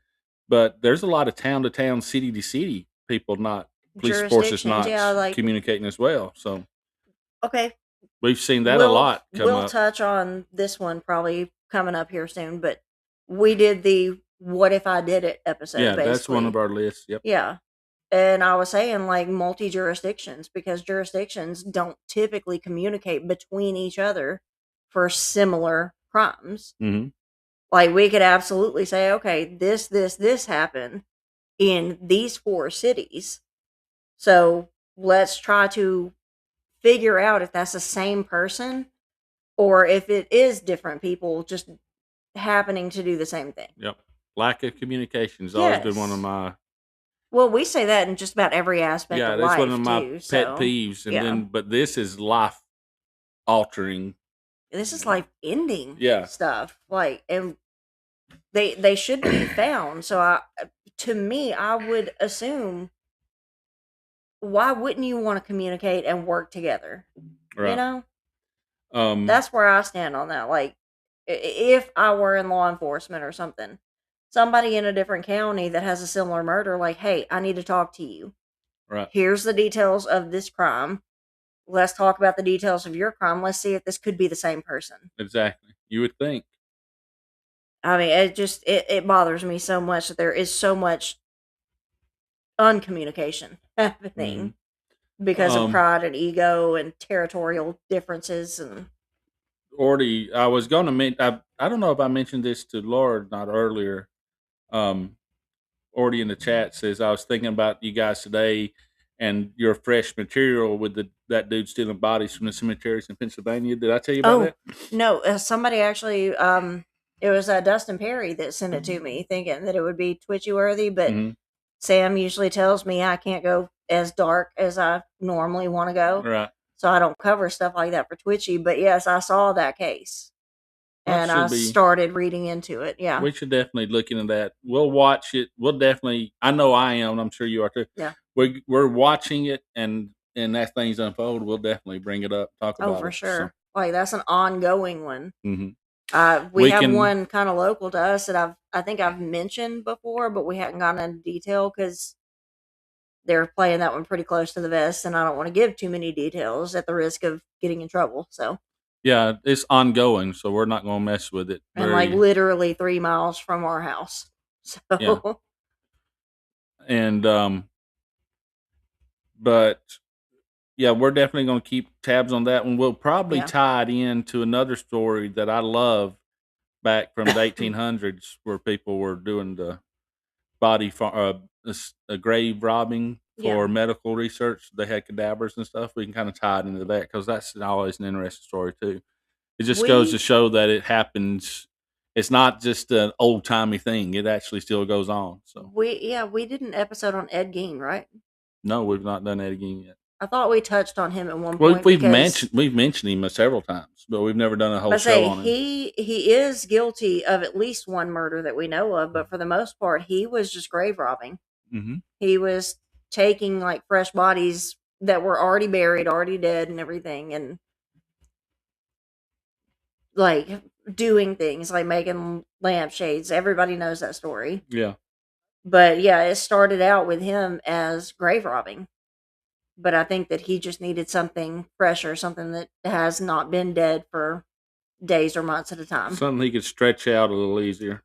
But there's a lot of town to town, city to city people not police forces not communicating as well. So
okay,
we've seen that a lot come
we'll
up.
touch on this one probably coming up here soon, but we did the "What If I Did It" episode.
Yeah,
basically.
that's one of our lists. Yep.
Yeah. And I was saying like multi jurisdictions, because jurisdictions don't typically communicate between each other for similar crimes.
Mm-hmm.
Like we could absolutely say, okay, this happened in these 4 cities. So let's try to figure out if that's the same person or if it is different people just happening to do the same thing.
Yep. Lack of communication has always been one of
Yes.
my
Well, we say that in just about every aspect of
that's
life
one of my
too.
pet
So
peeves. And
yeah.
then but this is life altering.
This is life ending
Yeah.
stuff. Like, and they should be found. So to me, I would assume, why wouldn't you want to communicate and work together?
Right.
You know, that's where I stand on that. Like, if I were in law enforcement or something, somebody in a different county that has a similar murder, like, hey, I need to talk to you.
Right.
Here's the details of this crime. Let's talk about the details of your crime. Let's see if this could be the same person.
Exactly. You would think.
I mean, it bothers me so much that there is so much uncommunication happening because of pride and ego and territorial differences. And
Ordy, I was going to mention, I don't know if I mentioned this to Laura or not earlier. Ordy in the chat says, I was thinking about you guys today and your fresh material with that dude stealing bodies from the cemeteries in Pennsylvania. Did I tell you about that?
No, somebody actually, it was Dustin Perry that sent it to me, thinking that it would be twitchy worthy, but Sam usually tells me I can't go as dark as I normally want to go.
Right.
So I don't cover stuff like that for twitchy. But yes, I saw that case. And I started reading into it. Yeah.
We should definitely look into that. We'll watch it. We'll definitely, I know I am, and I'm sure you are too.
Yeah.
We're watching it, and as things unfold, we'll definitely bring it up, talk about it.
Oh, for sure. So. Like, that's an ongoing one.
Mm-hmm.
We have one kind of local to us that I think I've mentioned before, but we hadn't gone into detail because they're playing that one pretty close to the vest, and I don't want to give too many details at the risk of getting in trouble. So
yeah, it's ongoing, so we're not going to mess with it.
And like literally 3 miles from our house. So
yeah. And but yeah, we're definitely going to keep tabs on that one. We'll probably tie it into another story that I love back from the 1800s, where people were doing the body a grave robbing for medical research. They had cadavers and stuff. We can kind of tie it into that because that's always an interesting story too. It just goes to show that it happens. It's not just an old timey thing. It actually still goes on. So
we did an episode on Ed Gein, right?
No, we've not done Ed Gein yet.
I thought we touched on him at one point.
We've mentioned him several times, but we've never done a whole show on him.
He is guilty of at least one murder that we know of, but for the most part, he was just grave robbing.
Mm-hmm.
He was taking like fresh bodies that were already buried, already dead, and everything, and like doing things like making lampshades. Everybody knows that story.
Yeah.
But yeah, it started out with him as grave robbing. But I think that he just needed something fresher, something that has not been dead for days or months at a time.
Something he could stretch out a little easier.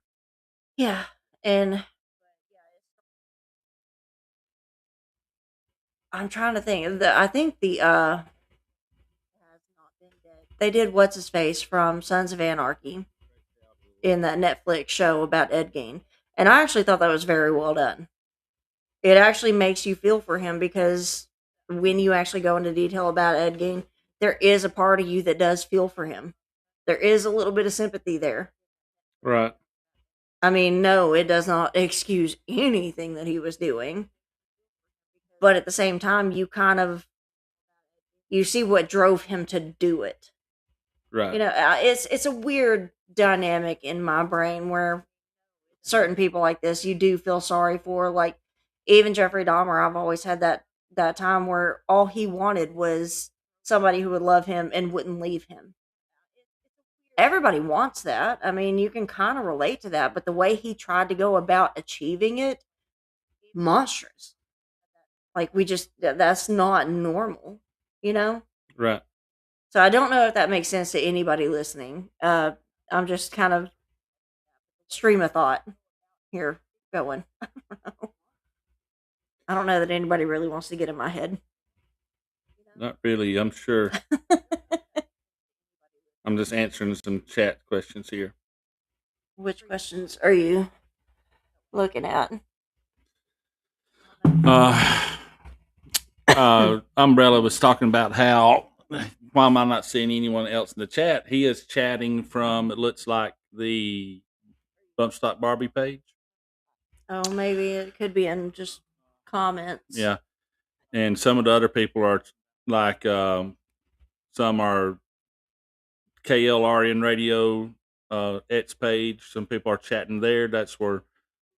Yeah. And I'm trying to think. I think they did what's his face from Sons of Anarchy in that Netflix show about Ed Gein. And I actually thought that was very well done. It actually makes you feel for him because when you actually go into detail about Ed Gein, there is a part of you that does feel for him. There is a little bit of sympathy there.
Right.
I mean, no, it does not excuse anything that he was doing. But at the same time, you see what drove him to do it.
Right.
You know, it's a weird dynamic in my brain where certain people like this you do feel sorry for. Like even Jeffrey Dahmer, I've always had that time where all he wanted was somebody who would love him and wouldn't leave him. Everybody wants that. I mean, you can kind of relate to that, but the way he tried to go about achieving it, monstrous. Like that's not normal, you know?
Right.
So I don't know if that makes sense to anybody listening. I'm just kind of stream of thought here going. I don't know that anybody really wants to get in my head.
Not really, I'm sure. I'm just answering some chat questions here.
Which questions are you looking at?
Umbrella was talking about how, why am I not seeing anyone else in the chat? He is chatting from, it looks like, the Bump Stock Barbie page.
Oh, maybe it could be in just comments.
Yeah. And some of the other people are like, some are KLRN Radio X page. Some people are chatting there. That's where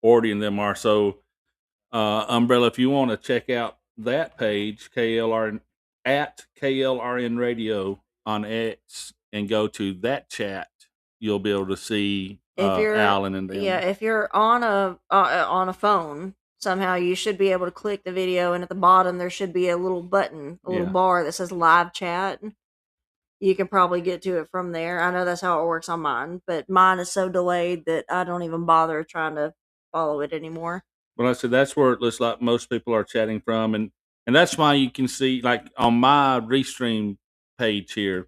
Ordy and them are. So, Umbrella, if you want to check out that page, KLRN at KLRN Radio on X, and go to that chat, you'll be able to see Alan and them.
Yeah, if you're on a phone, somehow you should be able to click the video, and at the bottom there should be a little button, a little bar that says live chat. You can probably get to it from there. I know that's how it works on mine, but mine is so delayed that I don't even bother trying to follow it anymore.
Well, I said that's where it looks like most people are chatting from, and that's why you can see, like on my Restream page here,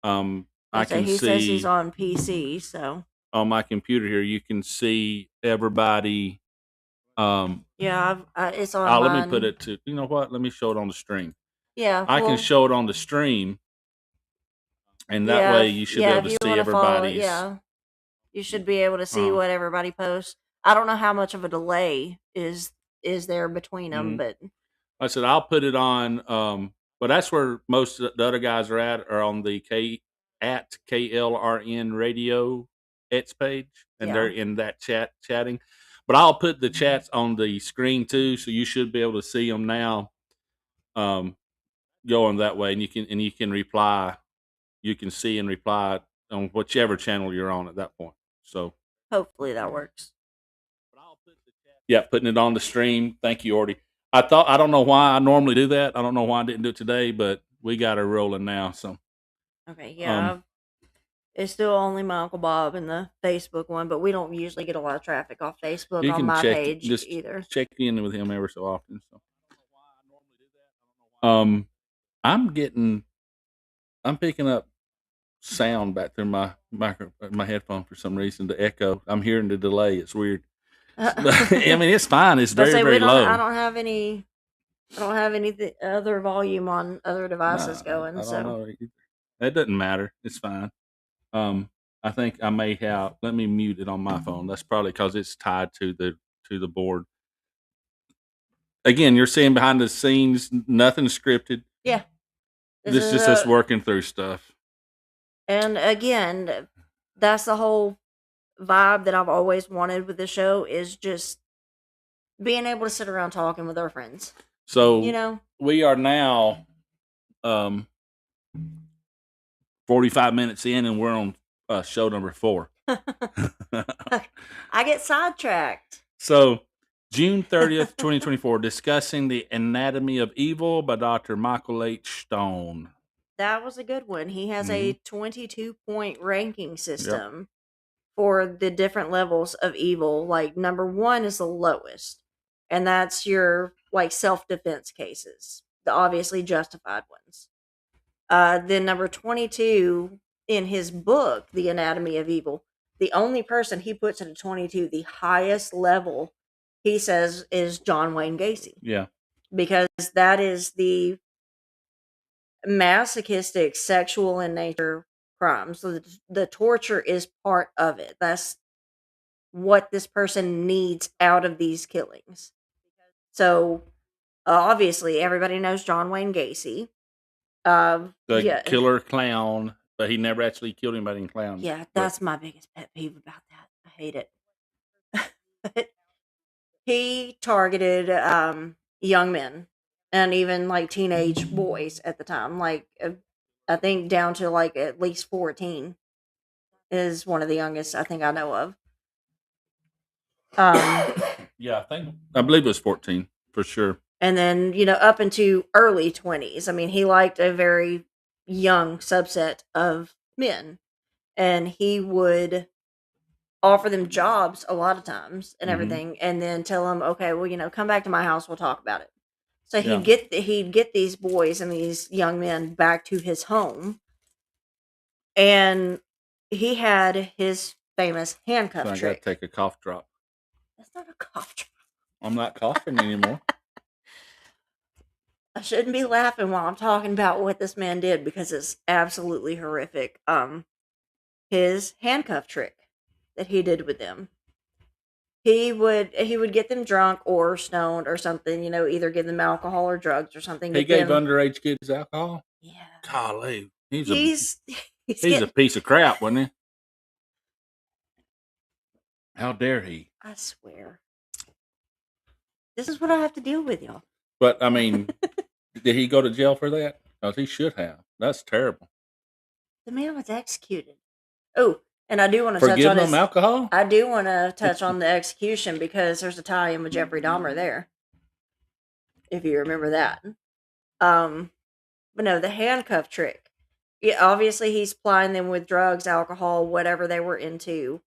I can
He
see.
says he's on PC, so
on my computer here, you can see everybody.
Yeah, it's on
let
mine.
me put it to, you know what? Let me show it on the stream.
Yeah,
I can show it on the stream, and that way you should be able to see everybody's.
Yeah, you should be able to see what everybody posts. I don't know how much of a delay is there between them, but
I said I'll put it on. But that's where most of the other guys are on the at KLRN Radio X page, and they're in that chatting. But I'll put the chats on the screen too, so you should be able to see them now. Going that way, and you can reply. You can see and reply on whichever channel you're on at that point. So
hopefully that works.
Yeah, putting it on the stream. Thank you, Ordy. I don't know why I normally do that. I don't know why I didn't do it today, but we got her rolling now. So
okay, yeah. It's still only my Uncle Bob and the Facebook one, but we don't usually get a lot of traffic off Facebook on my page either.
Check in with him ever so often. So I'm picking up sound back through my headphone for some reason. The echo. I'm hearing the delay. It's weird. I mean, it's fine. It's very, very low.
I don't have any other volume on other devices going.
I don't know. It doesn't matter. It's fine. I think I may have. Let me mute it on my phone. That's probably because it's tied to the board. Again, you're seeing behind the scenes, nothing scripted.
Yeah.
This is just us working through stuff.
And again, that's the whole vibe that I've always wanted with the show, is just being able to sit around talking with our friends.
So we are now 45 minutes in, and we're on show number 4.
I get sidetracked.
So, June 30th, 2024, Discussing the Anatomy of Evil by Dr. Michael H. Stone.
That was a good one. He has
Mm-hmm.
a 22-point ranking system for the different levels of evil. Like, number 1 is the lowest, and that's your like self-defense cases, the obviously justified ones. Then number 22 in his book, The Anatomy of Evil, the only person he puts at a 22, the highest level, he says, is John Wayne Gacy.
Yeah.
Because that is the masochistic, sexual in nature crimes. So the torture is part of it. That's what this person needs out of these killings. So obviously, everybody knows John Wayne Gacy.
The killer clown, but he never actually killed anybody in clown.
Yeah, that's my biggest pet peeve about that. I hate it. But he targeted young men and even like teenage boys at the time. Like I think down to like at least 14 is one of the youngest I think I know of.
Yeah, I believe it was 14 for sure.
And then, up into early 20s. I mean, he liked a very young subset of men, and he would offer them jobs a lot of times and everything, and then tell them, okay, well, come back to my house, we'll talk about it. So he'd get these boys and these young men back to his home, and he had his famous handcuff
So I
trick.
got to take a cough drop.
That's not a cough drop.
I'm not coughing anymore.
I shouldn't be laughing while I'm talking about what this man did because it's absolutely horrific. His handcuff trick that he did with them. He would get them drunk or stoned or something, either give them alcohol or drugs or something.
He gave underage kids alcohol?
Yeah.
Golly. He's
a
a piece of crap, wasn't he? How dare he?
I swear. This is what I have to deal with, y'all.
But, I mean, did he go to jail for that? Because he should have. That's terrible.
The man was executed. Oh, and I do want to touch on
giving them alcohol?
I do want to touch on the execution because there's a tie-in with Jeffrey Dahmer there. If you remember that. But no, the handcuff trick. Yeah, obviously he's plying them with drugs, alcohol, whatever they were into.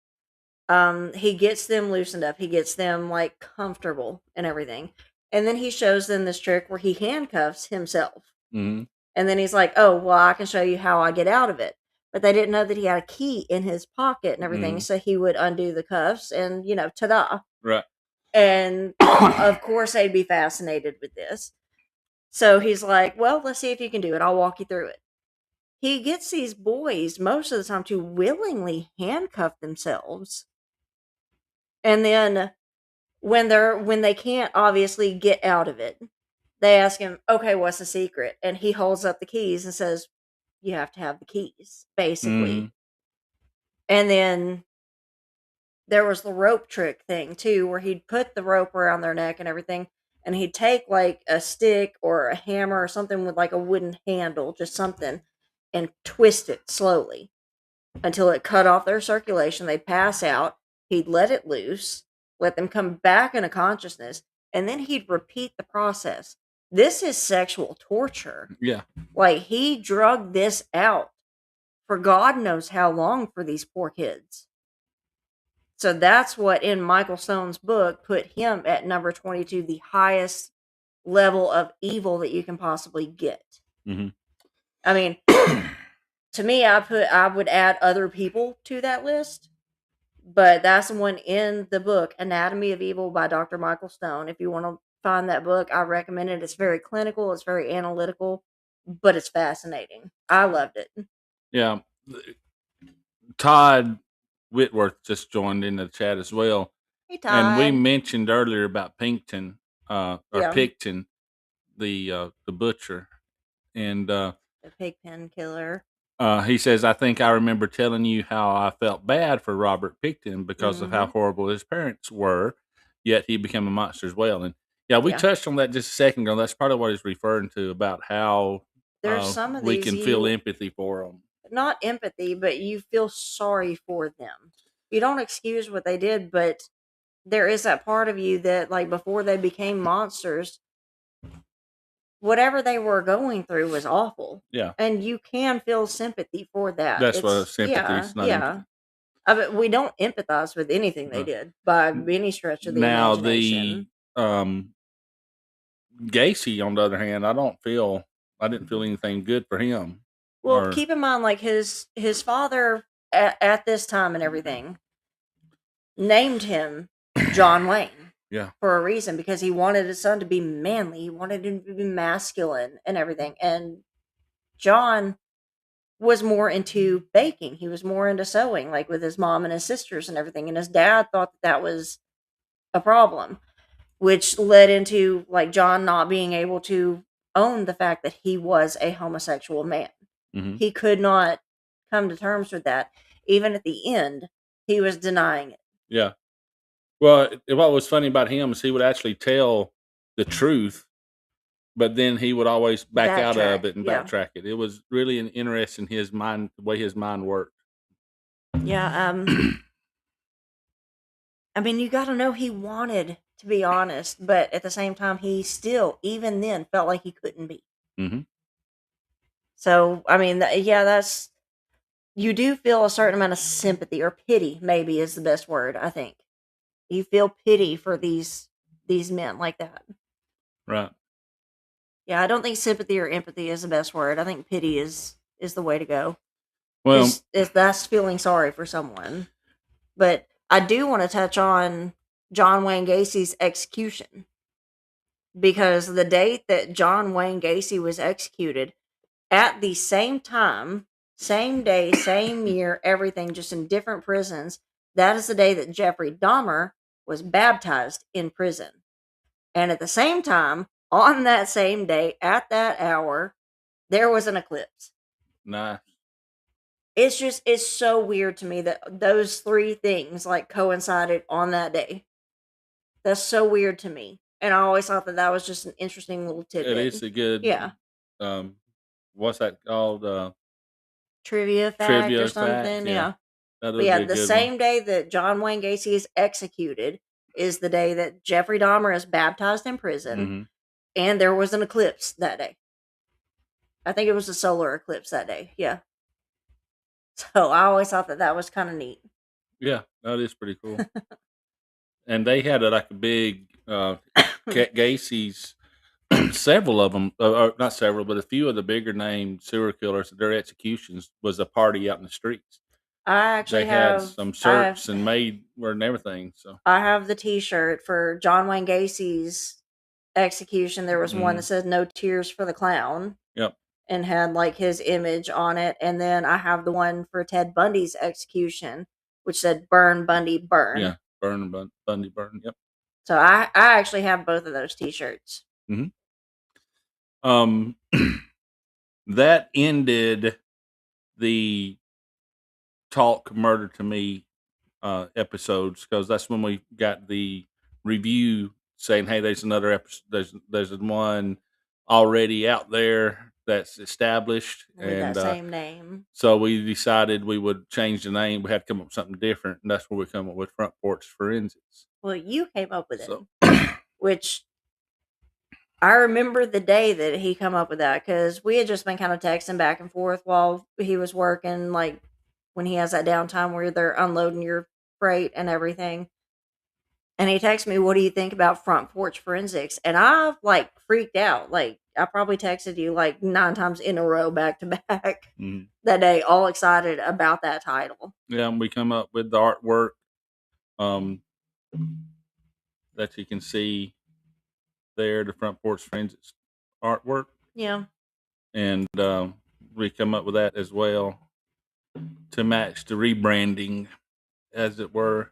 He gets them loosened up. He gets them like comfortable and everything. And then he shows them this trick where he handcuffs himself.
Mm-hmm.
And then he's like, oh, well, I can show you how I get out of it. But they didn't know that he had a key in his pocket and everything.
Mm-hmm.
So he would undo the cuffs and, ta-da.
Right.
And of course they'd be fascinated with this. So he's like, well, let's see if you can do it. I'll walk you through it. He gets these boys most of the time to willingly handcuff themselves. And then when they can't obviously get out of it, they ask him, okay, what's the secret? And he holds up the keys and says, you have to have the keys, basically.
Mm-hmm.
And then there was the rope trick thing too, where he'd put the rope around their neck and everything, and he'd take like a stick or a hammer or something with like a wooden handle, just something, and twist it slowly until it cut off their circulation. They'd pass out. He'd let it loose, let them come back into consciousness, and then he'd repeat the process. This is sexual torture.
Yeah.
Like, he drugged this out for God knows how long for these poor kids. So that's what, in Michael Stone's book, put him at number 22, the highest level of evil that you can possibly get.
Mm-hmm.
I mean, to me, I would add other people to that list, but that's the one in the book, Anatomy of Evil by Dr. Michael Stone. If you want to find that book, I recommend it. It's very clinical, it's very analytical, but it's fascinating. I loved it.
Yeah. Todd Whitworth just joined in the chat as well.
Hey, Todd.
And we mentioned earlier about Picton, the butcher, and
the Pigpen killer.
He says, I think I remember telling you how I felt bad for Robert Picton because of how horrible his parents were, yet he became a monster as well. And we touched on that just a second ago. That's part of what he's referring to about how
there's some of
we
these
can feel empathy for them.
not empathy, but you feel sorry for them. You don't excuse what they did, but there is that part of you that, like, before they became monsters, whatever they were going through was awful.
Yeah.
And you can feel sympathy for that.
That's what
It's
sympathy
yeah,
is, not
yeah.
empathy.
I mean, we don't empathize with anything they did by any stretch of the
Now,
imagination.
Gacy, on the other hand, I didn't feel anything good for him.
Well,
Or
keep in mind, like his father at this time and everything named him John Wayne
yeah,
for a reason, because he wanted his son to be manly. He wanted him to be masculine and everything. And John was more into baking. He was more into sewing, like with his mom and his sisters and everything. And his dad thought that was a problem, which led into like John not being able to own the fact that he was a homosexual man.
mhm.
He could not come to terms with that. Even at the end, he was denying it.
Yeah. Well, what was funny about him is he would actually tell the truth, but then he would always back out of
Backtrack,
it and
yeah.
backtrack it. It was really an interest in his mind, the way his mind worked.
Yeah, I mean, you got to know he wanted to be honest, but at the same time, he still, even then, felt like he couldn't be.
Mhm.
So, I mean, yeah, that's, you do feel a certain amount of sympathy or pity, maybe is the best word, I think. You feel pity for these men like that.
Right.
Yeah, I don't think sympathy or empathy is the best word. I think pity is the way to go.
Well,
Is that's feeling sorry for someone. But I do want to touch on John Wayne Gacy's execution, because the date that John Wayne Gacy was executed, at the same time, same day, same year, everything, just in different prisons, that is the day that Jeffrey Dahmer was baptized in prison. And at the same time, on that same day, at that hour, there was an eclipse.
nice.
It's so weird to me that those three things like coincided on that day. That's so weird to me. And I always thought that was just an interesting little tidbit.
It is a good,
Yeah.
What's that called?
Trivia fact
Trivia
or
fact,
something.
yeah.
Yeah.
That
But
would
yeah,
be a
the
good
same
one.
day that John Wayne Gacy is executed is the day that Jeffrey Dahmer is baptized in prison.
Mhm.
And there was an eclipse that day. I think it was a solar eclipse that day. Yeah. So I always thought that was kind of neat.
Yeah, that is pretty cool. And they had like a big Gacy's. Several of them, or not several, but a few of the bigger name serial killers, their executions was a party out in the streets.
I actually
They had
have
some
I have,
shirts and made and everything. So
I have the T-shirt for John Wayne Gacy's execution. There was one that said "No Tears for the Clown."
Yep.
And had like his image on it. And then I have the one for Ted Bundy's execution, which said "Burn Bundy Burn."
Yeah, burn Bundy burn. Yep.
So I actually have both of those T-shirts.
That ended the Talk Murder to Me episodes, because that's when we got the review saying, "Hey, there's another episode. There's one already out there that's established,"
With
and
that same name.
so we decided we would change the name. We had to come up with something different, and that's where we come up with Front Porch Forensics.
Well, you came up with it,
So
which I remember the day that he come up with that, because we had just been kind of texting back and forth while he was working, like when he has that downtime where they're unloading your freight and everything. And he texted me, "What do you think about Front Porch Forensics?" And I like freaked out. Like I probably texted you like 9 times in a row back to back that day, all excited about that title.
yeah, and we come up with the artwork that you can see there, the Front Porch Forensics artwork.
Yeah.
And we come up with that as well to match the rebranding, as it were.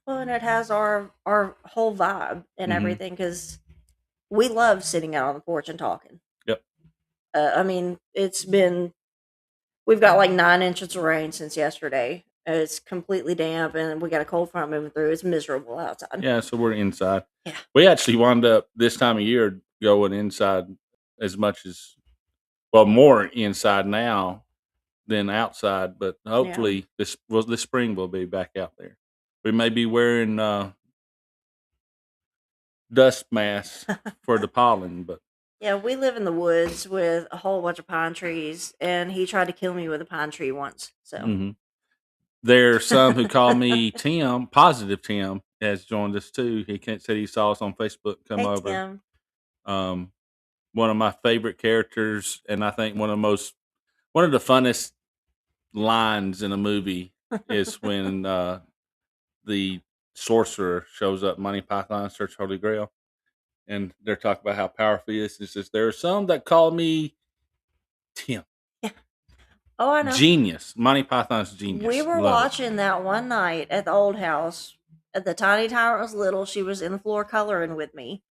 Well, and it has our whole vibe and everything, because we love sitting out on the porch and talking.
Yep.
I mean, we've got like 9 inches of rain since yesterday. It's completely damp, and we got a cold front moving through. It's miserable outside.
Yeah, so we're inside.
Yeah.
We actually wound up this time of year going inside as much as, well, more inside now than outside, but hopefully this spring we'll be back out there. We may be wearing dust masks for the pollen, but
Yeah, we live in the woods with a whole bunch of pine trees, and he tried to kill me with a pine tree once. So
mhm. There are some who call me Tim. Positive Tim has joined us too. Said he saw us on Facebook come
hey
over.
Tim,
One of my favorite characters, and I think one of the funnest lines in a movie is when the sorcerer shows up, Monty Python Search Holy Grail, and they're talking about how powerful he is. It says, "There are some that call me Tim."
oh I know.
Genius. Monty Python's genius.
We were
Love it.
watching that one night at the old house. At the tiny Tyrant was little, she was in the floor coloring with me,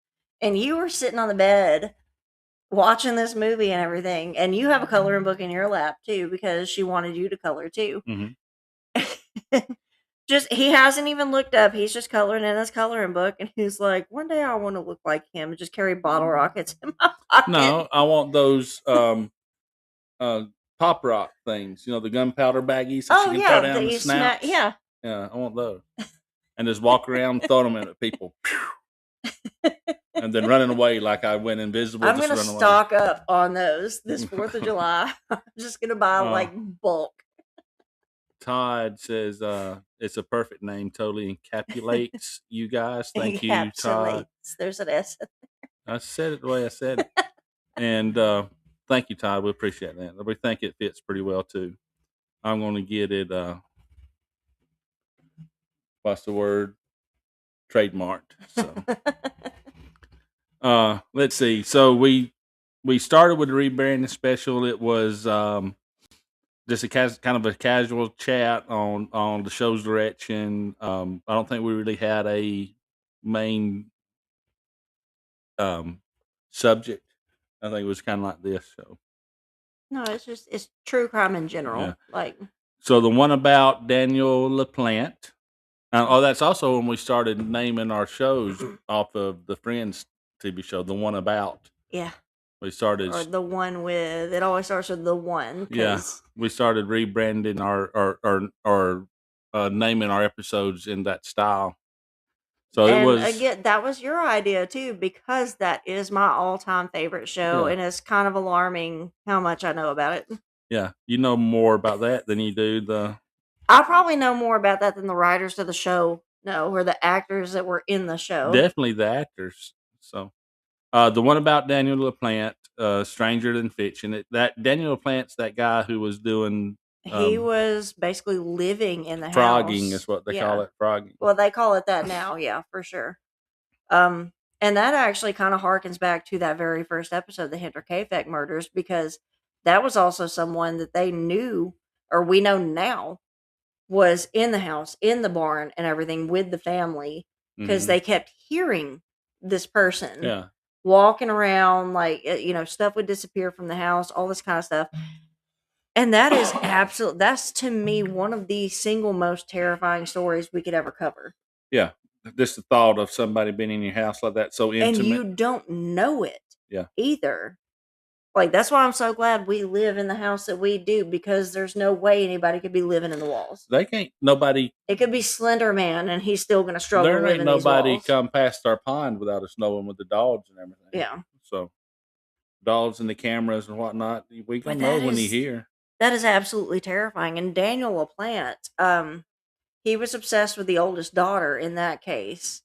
and you were sitting on the bed watching this movie and everything, and you have a coloring book in your lap too because she wanted you to color too.
Mhm.
Just he hasn't even looked up. He's just coloring in his coloring book, and he's like, "One day I want to look like him and just carry bottle rockets in my pocket."
No, I want those pop rock things. You know, the gunpowder baggies that
Oh
you can throw
yeah,
down
that
the
you snap.
snouts.
Yeah,
Yeah, I want those. And just walk around throwing them at people. And then running away like I went invisible.
I'm
just
gonna
run away.
stock up on those this 4th of July. I'm just gonna buy like bulk.
Todd says it's a perfect name. Totally encapsulates you guys. Thank you, Todd.
There's an S.
I said it the way I said it. And thank you, Todd. We appreciate that. We think it fits pretty well too. I'm going to get it. What's the word? Trademarked. So let's see. So we started with the rebranding special. It was just a kind of a casual chat on the show's direction. I don't think we really had a main subject. I think it was kind of like this. So
No, it's true crime in general.
Yeah.
Like
so the one about Daniel LaPlante. That's also when we started naming our shows off of the Friends TV show. The one about.
yeah,
We started.
or the one with it always starts with the one.
Yeah, we started rebranding our naming our episodes in that style. So it
and
was
again, that was your idea too, because that is my all-time favorite show,
Yeah.
and it's kind of alarming how much I know about it.
Yeah, you know more about that than you do the.
I probably know more about that than the writers of the show know, or the actors that were in the show.
Definitely the actors. So, the one about Daniel LaPlante, Stranger Than Fiction. That Daniel LaPlante's that guy who was doing.
He was basically living in the
frogging
house.
is what they call it. Frogging.
Well, they call it that now, yeah, for sure. And that actually kind of harkens back to that very first episode, the Hendrik Kafek murders, because that was also someone that they knew, or we know now, was in the house, in the barn, and everything with the family, because they kept hearing this person
Yeah.
walking around, like stuff would disappear from the house, all this kind of stuff. And that is that's to me one of the single most terrifying stories we could ever cover.
Yeah. Just the thought of somebody being in your house like that, so intimate.
And you don't know it
Yeah.
either. Like, that's why I'm so glad we live in the house that we do, because there's no way anybody could be living in the walls.
They can't. Nobody.
It could be Slender Man, and he's still going to struggle
There
living
ain't
in these
nobody
walls.
come past our pond without us knowing with the dogs and everything.
Yeah.
So, dogs and the cameras and whatnot, we
But
gonna know
that
when
is-
he here.
That is absolutely terrifying. And Daniel LaPlante, he was obsessed with the oldest daughter in that case.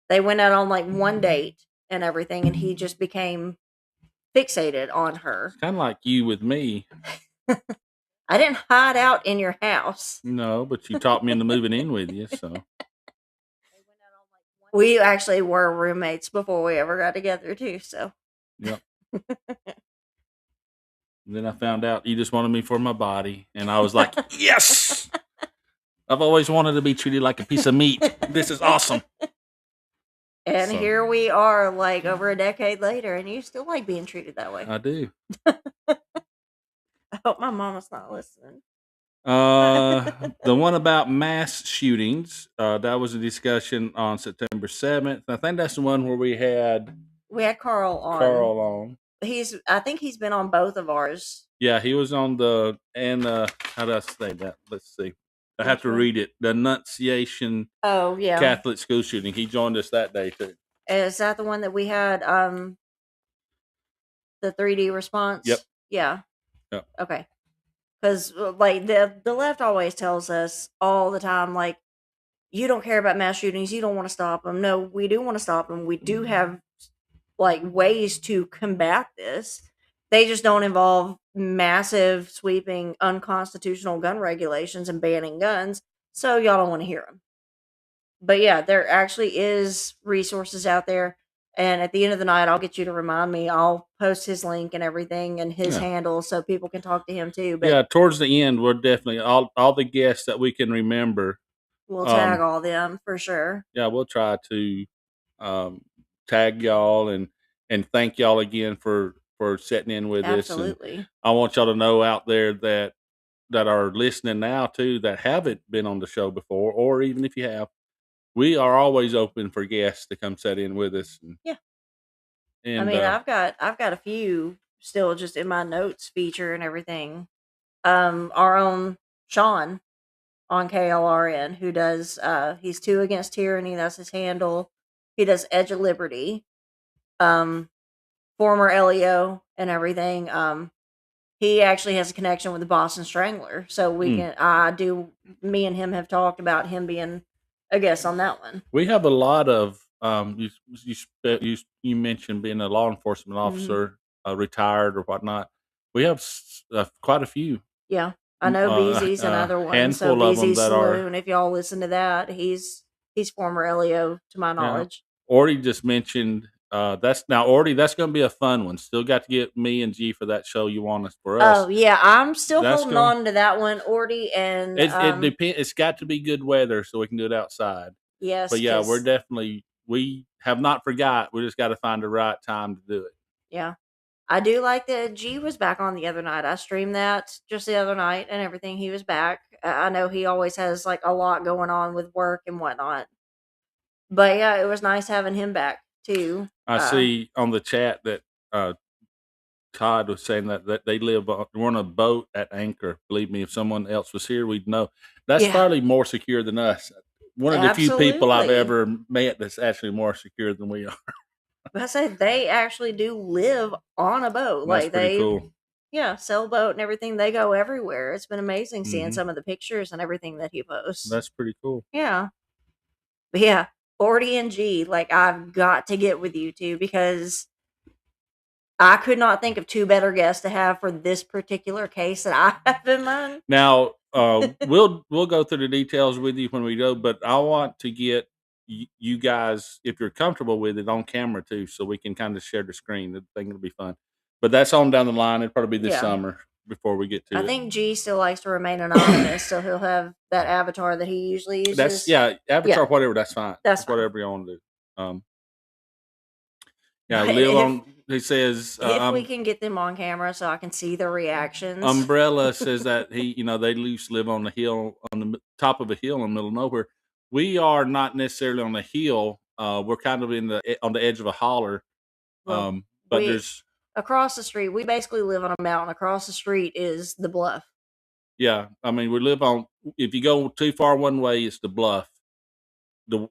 They went out on like one date and everything, and he just became fixated on her.
Kind of like you with me.
I didn't hide out in your house.
No, but you talked me into moving in with you. So
We actually were roommates before we ever got together too. So
yep. Then I found out you just wanted me for my body, and I was like, yes. I've always wanted to be treated like a piece of meat. This is awesome.
And
So-
here we are, like over a decade later, and you still like being treated that way.
I do.
I hope my mama's not listening.
The one about mass shootings, that was a discussion on September 7th. I think that's the one where we had
We had Carl on.
Carl on.
I think he's been on both of ours.
Yeah, he was on the how do I say that? Let's see. I have
Which
to
one?
read it. The Annunciation
Oh yeah,
Catholic school shooting. He joined us that day too.
is that the one that we had? The 3D response.
Yep.
Yeah.
Yep.
Okay. Because like the left always tells us all the time, like, you don't care about mass shootings, you don't want to stop them. No, we do want to stop them. We do have like ways to combat this. They just don't involve massive, sweeping, unconstitutional gun regulations and banning guns. So y'all don't want to hear them. But yeah, there actually is resources out there. And at the end of the night, I'll get you to remind me. I'll post his link and everything and his
Yeah.
handle so people can talk to him too. But
Yeah, towards the end, we're definitely all the guests that we can remember.
we'll tag all them for sure.
Yeah, we'll try to um, tag y'all and thank y'all again for sitting in with us. And
Absolutely.
I want y'all to know out there that are listening now too that haven't been on the show before, or even if you have, we are always open for guests to come sit in with us.
Yeah.
And
I mean, I've got a few still just in my notes feature and everything. Our own Sean on KLRN, who does he's Two Against Tyranny, that's his handle. He does Edge of Liberty. Former LEO and everything. He actually has a connection with the Boston Strangler, so we can me and him have talked about him being a guest on that one.
we have a lot of you mentioned being a law enforcement
Mm-hmm.
officer, retired or whatnot. We have quite a few.
Yeah. I know Beezy's another one. So
handful of them
Beezy's
that are.
Saloon, if y'all listen to that, he's former LEO to my
Yeah.
knowledge.
Orty just mentioned that's now Orty. That's going to be a fun one. Still got to get me and G for that show you want us for us.
Oh yeah, I'm still
That's
holding
gonna-
on to that one, Orty, and
It depends. It's got to be good weather so we can do it outside.
yes,
But yeah,
'cause-
we have not forgot. We just got to find the right time to do it.
yeah. I do like that G was back on the other night. I streamed that just the other night and everything. He was back. I know he always has like a lot going on with work and whatnot. But yeah, it was nice having him back too.
I see on the chat that Todd was saying that they live we're on a boat at anchor. Believe me, if someone else was here, we'd know. That's
Yeah.
probably more secure than us. One of the few people I've
Absolutely.
ever met that's actually more secure than we are.
But I said they actually do live on a boat.
That's
Like
pretty
they,
cool.
yeah, sailboat and everything. They go everywhere. It's been amazing seeing
Mhm.
some of the pictures and everything that he posts.
That's pretty cool.
Yeah. But yeah, Orty and G, like I've got to get with you two because I could not think of two better guests to have for this particular case that I have in mind.
Now, we'll go through the details with you when we go, but I want to get you guys, if you're comfortable with it, on camera too, so we can kind of share the screen. I think it'll be fun. But that's on down the line. It'll probably be this
Yeah.
summer before we get to
I
it.
think G still likes to remain anonymous, so he'll have that avatar that he usually uses.
That's avatar, whatever. That's fine.
That's fine.
whatever you want to do. Yeah,
But
live
if-
on. He says
if we can get them on camera so I can see their reactions.
Umbrella says that they used to live on the hill, on the top of a hill in the middle of nowhere. We are not necessarily on the hill. We're kind of on the edge of a holler.
Well,
But
we-
there's
across the street, we basically live on a mountain. Across the street is the bluff.
yeah. I mean, we live on. If you go too far one way, it's the bluff.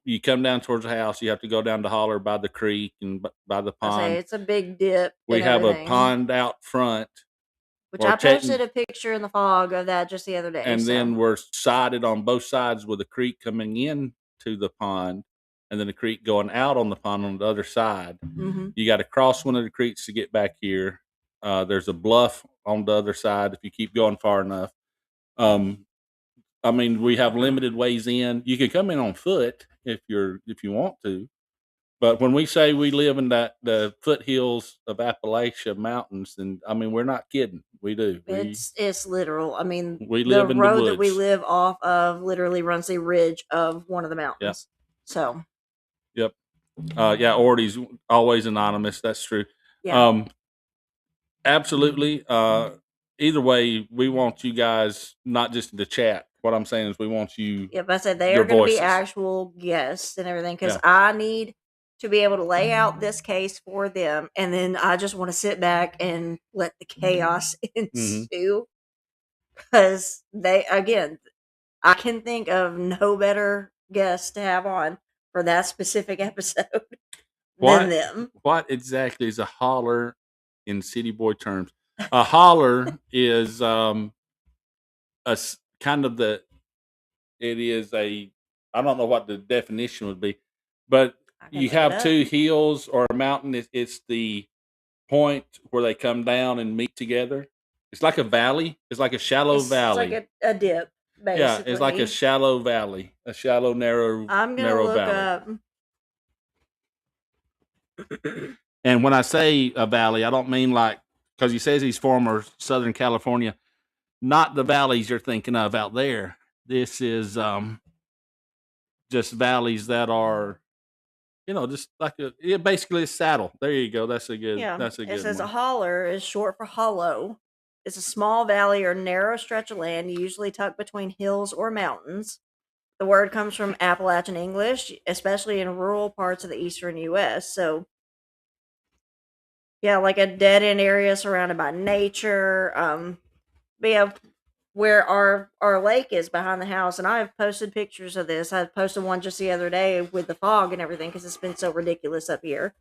You come down towards the house, you have to go down the holler by the creek and by the
I
pond.
say it's a big dip.
We
and
have
everything,
a pond out front.
which
or
I posted
techni-
a picture in the fog of that just the other day.
And
so.
then we're sided on both sides with a creek coming in to the pond, and then a creek going out on the pond on the other side.
Mhm.
You got to cross one of the creeks to get back here. There's a bluff on the other side if you keep going far enough. I mean, we have limited ways in. You can come in on foot if you want to, but when we say we live in the foothills of Appalachia mountains, then I mean we're not kidding. We do.
It's literal. I mean,
We
the
live in the
road that we
woods.
live off of literally runs the ridge of one of the mountains. So
Yep. Yeah, Orty's always anonymous. That's true.
yeah,
Absolutely. Either way, we want you guys not just in the chat. What I'm saying is we want you.
yep. I said they
your
are going to be
voices.
actual guests and everything because
Yeah.
I need to be able to lay out this case for them, and then I just want to sit back and let the chaos ensue. Because I can think of no better guest to have on for that specific episode than them.
What exactly is a holler in city boy terms? A holler is kind of it is I don't know what the definition would be, but you have two hills or a mountain. It's the point where they come down and meet together. It's like a valley. It's like a shallow valley.
It's like a dip, basically.
Yeah, it's like a shallow valley, a shallow, narrow,
I'm gonna
narrow
look
valley.
up.
And when I say a valley, I don't mean like, because he says he's from Southern California, not the valleys you're thinking of out there. This is just valleys that are, just like basically a saddle. There you go. That's a good.
Yeah,
That's a good.
It says
one.
a holler is short for hollow. It's a small valley or narrow stretch of land, usually tucked between hills or mountains. The word comes from Appalachian English, especially in rural parts of the eastern U.S. So, yeah, like a dead end area surrounded by nature. But yeah, where our lake is behind the house, and I have posted pictures of this. I posted one just the other day with the fog and everything because it's been so ridiculous up here.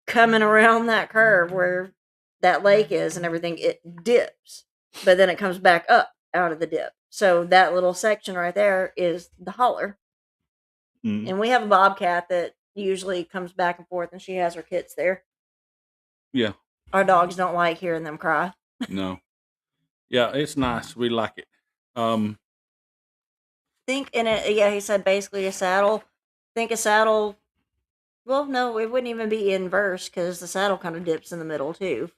Coming around that curve where that lake is and everything, it dips, but then it comes back up out of the dip. So that little section right there is the holler.
Mm.
And we have a bobcat that usually comes back and forth, and she has her kits there.
Yeah.
Our dogs don't like hearing them cry.
No. Yeah, it's nice. We like it.
Think in it. Yeah, he said basically a saddle. Think a saddle. Well, no, it wouldn't even be inverse because the saddle kind of dips in the middle too.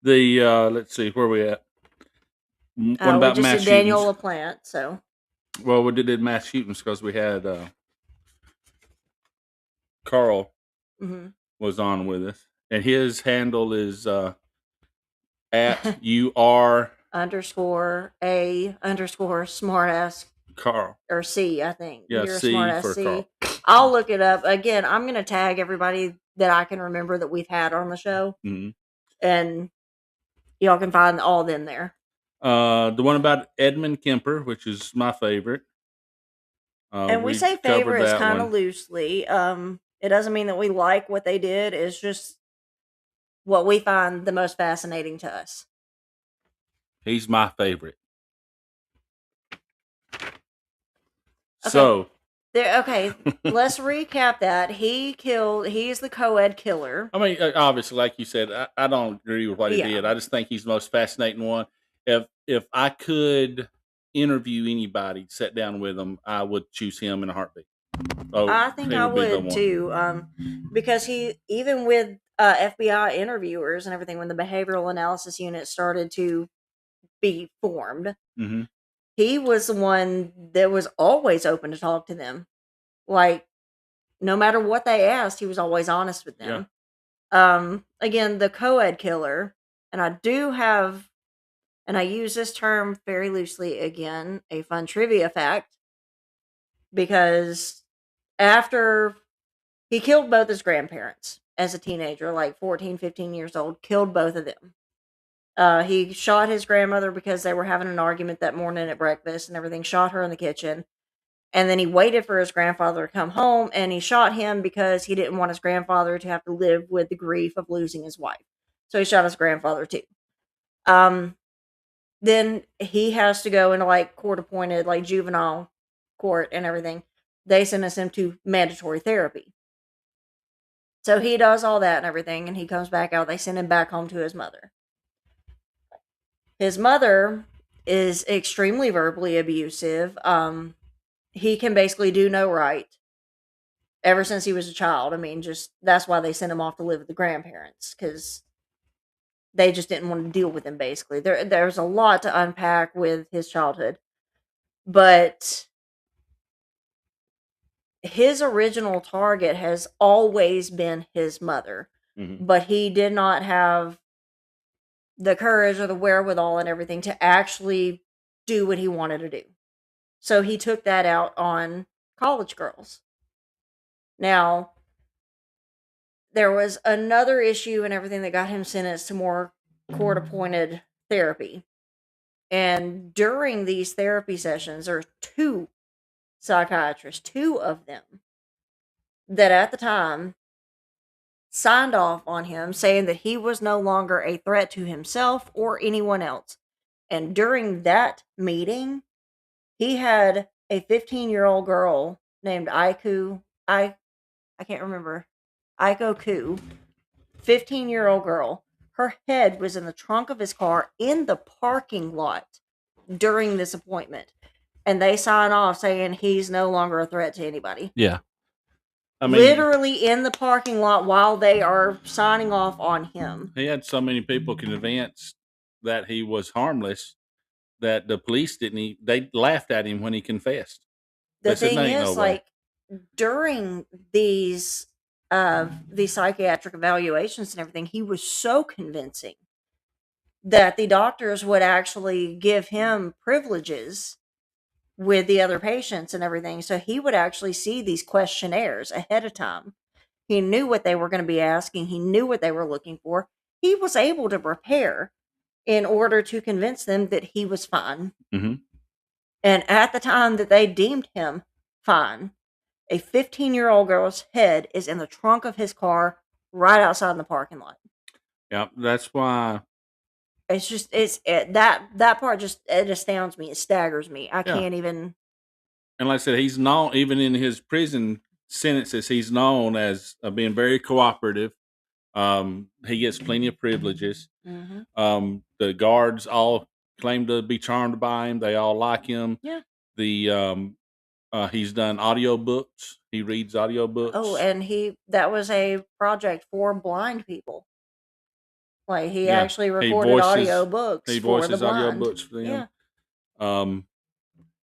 Let's see, where we at? What about
we just
mass
did Daniel
shootings?
LaPlante, so.
Well, we did mass shootings because we had Carl was on with us, and his handle is at UR
_A_smartass
Carl
or C, I think.
Yeah,
You're
C
a smartass
for
C.
Carl.
I'll look it up again. I'm gonna tag everybody that I can remember that we've had on the show, and y'all can find all of them there.
The one about Edmund Kemper, which is my favorite.
And we say favorites kind of loosely. It doesn't mean that we like what they did. It's just what we find the most fascinating to us.
He's my favorite.
Okay.
So
let's recap that. He's the co-ed killer.
I mean, obviously, like you said, I don't agree with what he did. I just think he's the most fascinating one. If I could interview anybody, sit down with him, I would choose him in a heartbeat. Oh,
I think I would too. Because he, even with FBI interviewers and everything, when the behavioral analysis unit started to be formed, he was the one that was always open to talk to them. Like, no matter what they asked, he was always honest with them. Yeah. Again, the co-ed killer, and I do have, and I use this term very loosely again, a fun trivia fact, because after he killed both his grandparents as a teenager, like 14, 15 years old, killed both of them. He shot his grandmother because they were having an argument that morning at breakfast and everything, shot her in the kitchen. And then he waited for his grandfather to come home, and he shot him because he didn't want his grandfather to have to live with the grief of losing his wife. So he shot his grandfather too. Then he has to go into like court-appointed, like juvenile court and everything. They sentence him to mandatory therapy. So he does all that and everything, and he comes back out. They send him back home to his mother. His mother is extremely verbally abusive. He can basically do no right ever since he was a child. I mean, just that's why they sent him off to live with the grandparents, because they just didn't want to deal with him, basically. There's a lot to unpack with his childhood. But his original target has always been his mother. But he did not have the courage or the wherewithal and everything to actually do what he wanted to do. So he took that out on college girls. Now, there was another issue and everything that got him sentenced to more court appointed therapy. And during these therapy sessions, there were 2 psychiatrists, 2 of them, that at the time signed off on him saying that he was no longer a threat to himself or anyone else. And during that meeting, he had a 15-year-old girl named Aiku. I can't remember. Aiko Ku, 15-year-old girl. Her head was in the trunk of his car in the parking lot during this appointment. And they sign off saying he's no longer a threat to anybody.
Yeah. I mean,
Literally in the parking lot while they are signing off on him.
he had so many people convinced that he was harmless that the police they laughed at him when he confessed.
The
They said,
thing
"There ain't
is,
no way."
like, during these psychiatric evaluations and everything, he was so convincing that the doctors would actually give him privileges with the other patients and everything. So he would actually see these questionnaires ahead of time. He knew what they were going to be asking. He knew what they were looking for. He was able to prepare in order to convince them that he was fine.
Mm-hmm.
And at the time that they deemed him fine, a 15-year-old girl's head is in the trunk of his car right outside in the parking lot.
Yeah, that's why.
It's just that part just, it astounds me. It staggers me. I
Yeah.
can't even.
And like I said, he's known, even in his prison sentences, he's known as being very cooperative. He gets plenty of privileges.
Mhm.
The guards all claim to be charmed by him. They all like him.
Yeah.
He's done audiobooks. He reads audiobooks.
Oh, and that was a project for blind people. Like, he
Yeah,
actually
he
recorded
voices-
audiobooks
he
for the
voices
blind.
audiobooks for them.
Yeah.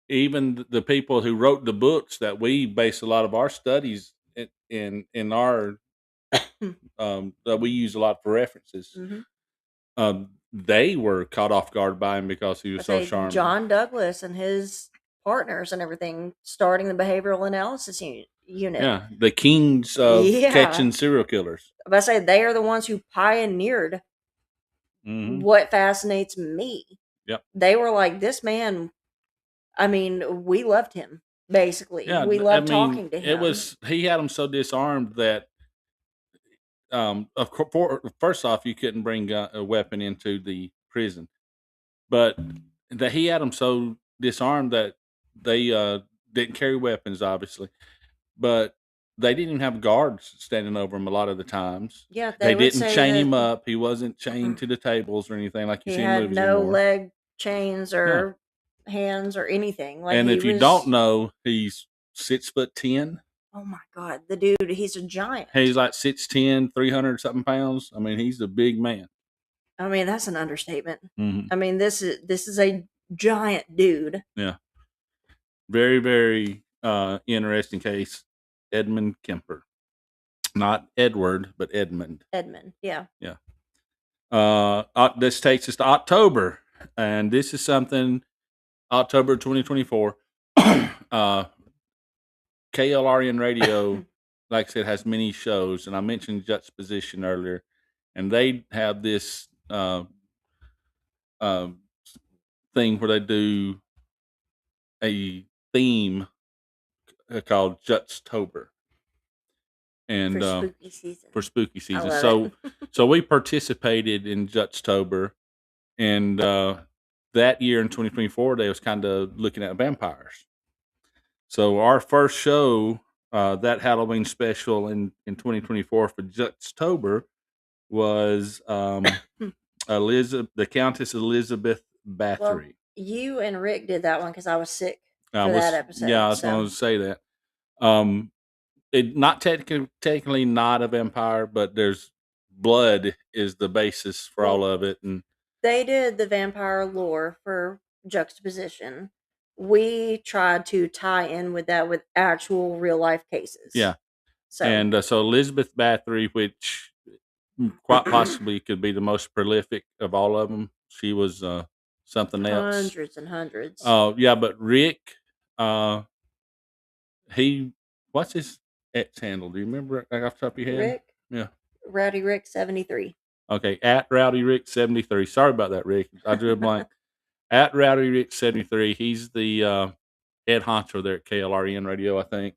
Even the people who wrote the books that we base a lot of our studies in our that we use a lot for references.
Mhm.
They were caught off guard by him because he was
I
so
say
charming.
John Douglas and his partners and everything starting the behavioral analysis unit.
Yeah, the kings of
Yeah.
catching serial killers.
But I say they are the ones who pioneered
Mhm.
what fascinates me.
Yep.
They were like, this man, I mean, we loved him, basically.
Yeah,
We loved talking to him.
He had him so disarmed that of course, first off, you couldn't bring a weapon into the prison, but that he had them so disarmed that they didn't carry weapons, obviously, but they didn't even have guards standing over him a lot of the times.
Yeah,
They
would
didn't
say
chain
that
him up. He wasn't chained to the tables or anything like you
he
see in
had
movies
no
anymore.
leg chains or hands or anything. Like,
And
he
if you
was-
don't know, he's 6'10".
oh my God, the dude, he's a giant.
He's like 6'10", 300 something pounds. I mean, he's a big man.
I mean, that's an understatement.
Mhm.
I mean, this is a giant dude.
Yeah. Very, very interesting case. Edmund Kemper. Not Edward, but Edmund.
Edmund, yeah.
Yeah. This takes us to October. And this is something, October 2024. KLRN Radio, like I said, has many shows. And I mentioned Juxtaposition earlier. And they have this thing where they do a theme called Juxtober, and
For spooky season.
for spooky season.
love
So,
it.
so we participated in Juxtober, and that year in 2024, they was kind of looking at vampires. So our first show, that Halloween special in 2024 for Juxtober was the Countess Elizabeth Bathory.
Well, you and Rick did that one because I was sick
I
for
was-
that episode.
Yeah, I was
so.
going to say that. It not technically not a vampire, but there's blood is the basis for all of it, and
They did the vampire lore for Juxtaposition. We tried to tie in with that with actual real life cases.
yeah.
So
And so Elizabeth Bathory, which quite possibly could be the most prolific of all of them, she was something else.
hundreds and hundreds.
Yeah, but Rick, what's his X handle? Do you remember it, like off the top of your head?
Rick,
Yeah.
Rowdy Rick 73.
Okay, at Rowdy Rick 73. Sorry about that, Rick. I drew a blank. At Rowdy Rick 73. He's the head honcho there at KLRN Radio, I think,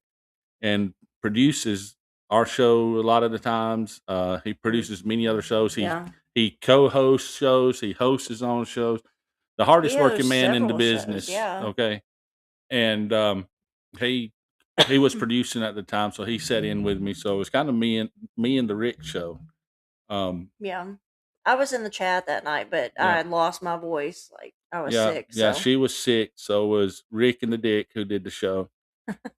and produces our show a lot of the times. He produces many other shows.
Yeah.
He co-hosts shows. He hosts his own shows. The hardest
He
working
hosts
man in the
several shows,
business.
yeah.
Okay, and he was producing at the time, so he sat in with me. So it was kind of me and the Rick show.
Yeah. I was in the chat that night, but
Yeah.
I had lost my voice. Like, I was
Yeah,
sick.
yeah,
So.
she was sick. So was Rick and the Dick who did the show,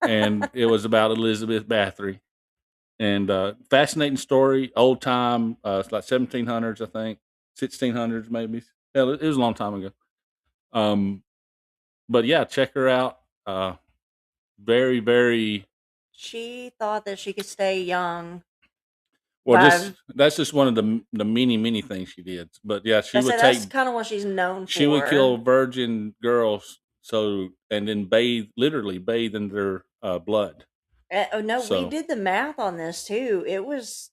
and it was about Elizabeth Bathory. And fascinating story, old time. It's like 1700s, I think, 1600s maybe. Hell, it was a long time ago. But yeah, check her out. Very, very
She thought that she could stay young.
well.
By-
That's just one of the many things she did. But yeah, she
I
would
said
take.
that's kind of what she's known for.
She would kill virgin girls, and then literally bathe in their blood.
Oh no,
So-
we did the math on this too. It was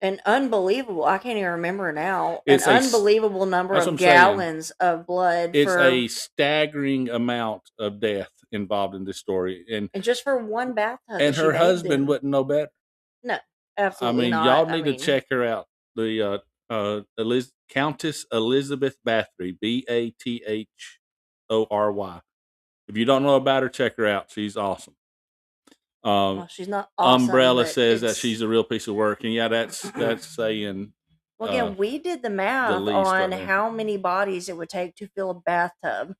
an unbelievable. I can't even remember now.
It's
an
a s-
unbelievable number
that's what
of
I'm saying.
gallons of blood
It's
for
a staggering amount of death involved in this story, and
just for one bathtub. that
and
she
her
bathed
husband
in.
wouldn't know better.
No,
I
absolutely
mean,
not.
y'all need to check her out. The Countess Elizabeth Bathory, Bathory. If you don't know about her, check her out. She's awesome.
Well, she's not awesome.
Umbrella
but
says that
it's-
she's a real piece of work, and yeah, that's saying.
Well, again, we did the math
least
on
right there.
how many bodies it would take to fill a bathtub.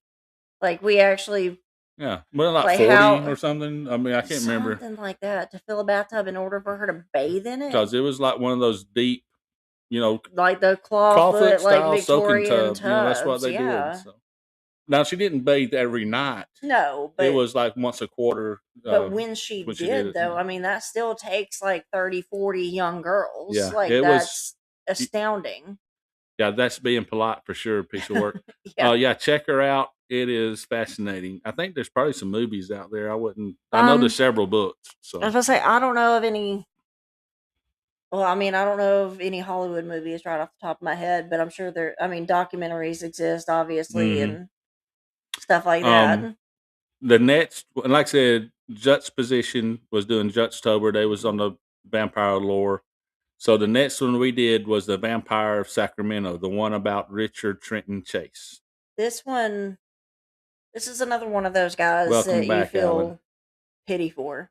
Like we actually
Yeah, well, like
Like
40
how-
or something. I mean, I can't remember
something like that to fill a bathtub in order for her to bathe in it.
because it was like one of those deep,
Like the clawfoot, like
style soaking
Victorian
tubs. That's what they
yeah.
did. So. Now she didn't bathe every night.
No, but
It was like once a quarter.
but when she
when she
did,
did it,
though,
yeah.
I mean that still takes like 30, 40 young girls.
Yeah,
Like
it
that's
was-
astounding.
Yeah, that's being polite for sure. Piece of work.
Yeah.
Yeah, check her out. It is fascinating. I think there's probably some movies out there. I know there's several books. So
I was gonna say I don't know of any. Well, I mean, I don't know of any Hollywood movies right off the top of my head, but I'm sure there. I mean, documentaries exist, obviously,
Mhm.
and stuff like that.
The next, like I said, Juxtaposition was doing Juxtober. They was on the vampire lore. So the next one we did was the Vampire of Sacramento, the one about Richard Trenton Chase.
This one, this is another one of those guys
Welcome
that you
back,
feel
Alan.
pity for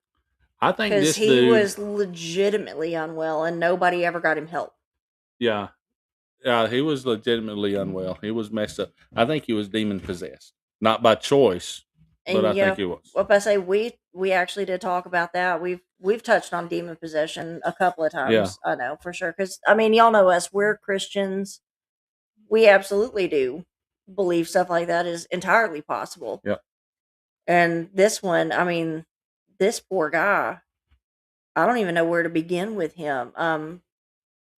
I think
because
this
he
dude,
was legitimately unwell and nobody ever got him help.
yeah, he was legitimately unwell. He was messed up. I think he was demon possessed, not by choice, but I think he was.
What I say, we actually did talk about that. We've touched on demon possession a couple of times.
Yeah.
I know for sure because I mean y'all know us. We're Christians. We absolutely do believe stuff like that is entirely possible.
Yep.
And this one, I mean, this poor guy, I don't even know where to begin with him.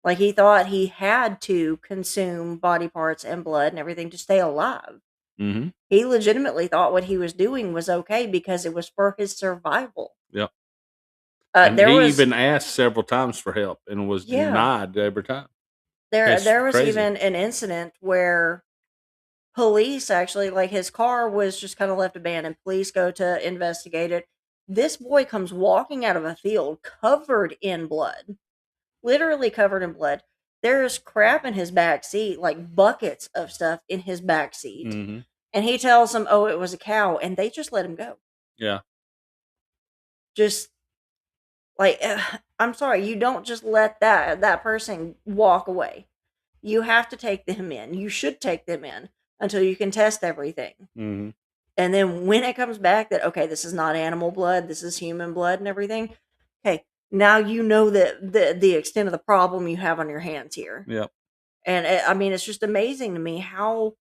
Like he thought he had to consume body parts and blood and everything to stay alive.
Mm-hmm.
He legitimately thought what he was doing was okay because it was for his survival.
Yep. And
There
he
was
even asked several times for help and was
Yeah.
denied every time.
there
It's
there was
crazy.
even an incident where police actually like his car was just kind of left abandoned. Police go to investigate it. This boy comes walking out of a field covered in blood. Literally covered in blood. There's crap in his back seat, like buckets of stuff in his back seat.
Mm-hmm.
And he tells them, "Oh, it was a cow," and they just let him go.
Yeah.
Just like I'm sorry, you don't just let that person walk away. You have to take them in. You should take them in until you can test everything.
Mm-hmm.
And then when it comes back that okay, this is not animal blood, this is human blood and everything. Okay, now you know the extent of the problem you have on your hands here.
Yep.
And I mean, it's just amazing to me how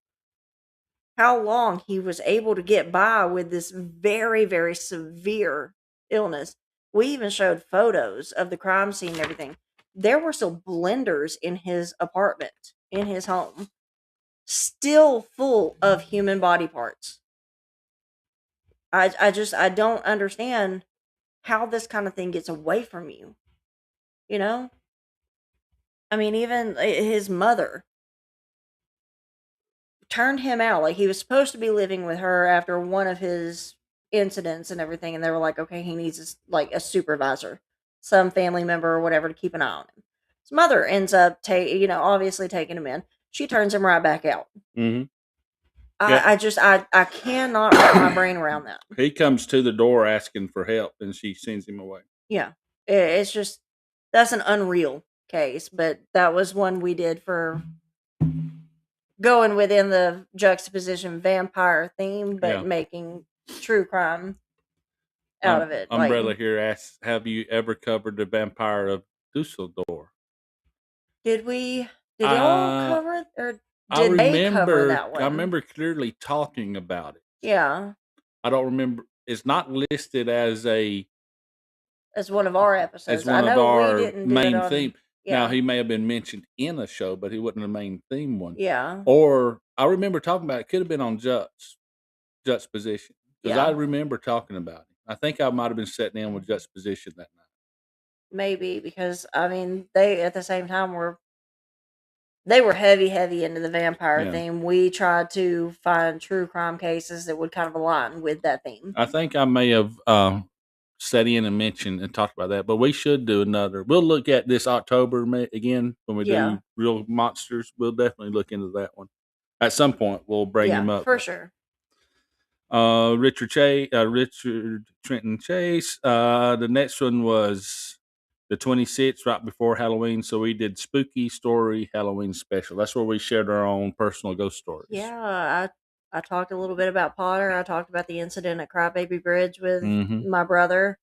long he was able to get by with this very, very severe illness. We even showed photos of the crime scene and everything. There were still blenders in his apartment, in his home, still full of human body parts. I don't understand how this kind of thing gets away from you. You know? I mean, even his mother turned him out. Like, he was supposed to be living with her after one of his incidents and everything, and they were like, okay, he needs like a supervisor, some family member or whatever to keep an eye on him. His mother ends up obviously taking him in. She turns him right back out.
Mm-hmm.
I cannot wrap my brain around that.
He comes to the door asking for help, and she sends him away.
Yeah, it's just, that's an unreal case, but that was one we did for going within the juxtaposition vampire theme, but making true crime out of it.
Umbrella here asks, "Have you ever covered the Vampire of Dusseldorf?"
Did y'all cover it, or did they cover that one?
I remember clearly talking about it.
Yeah.
I don't remember. It's not listed as
one of our episodes.
As one of our main theme.
Yeah.
Now, he may have been mentioned in a show, but he wasn't the main theme one.
Yeah.
Or I remember talking about it. Could have been on Juxtaposition, because I remember talking about it. I think I might have been sitting in with Juxtaposition that night.
Maybe, because I mean, they at the same time they were heavy into the vampire theme. We tried to find true crime cases that would kind of align with that theme.
I think I may have sat in and mentioned and talked about that, but we should do another. We'll look at this October again when we do Real Monsters. We'll definitely look into that one. At some point, we'll bring him up.
For sure.
Richard Trenton Chase. The next one was the 26th, right before Halloween. So we did Spooky Story Halloween Special. That's where we shared our own personal ghost stories.
Yeah, I talked a little bit about Potter. I talked about the incident at Crybaby Bridge with my brother.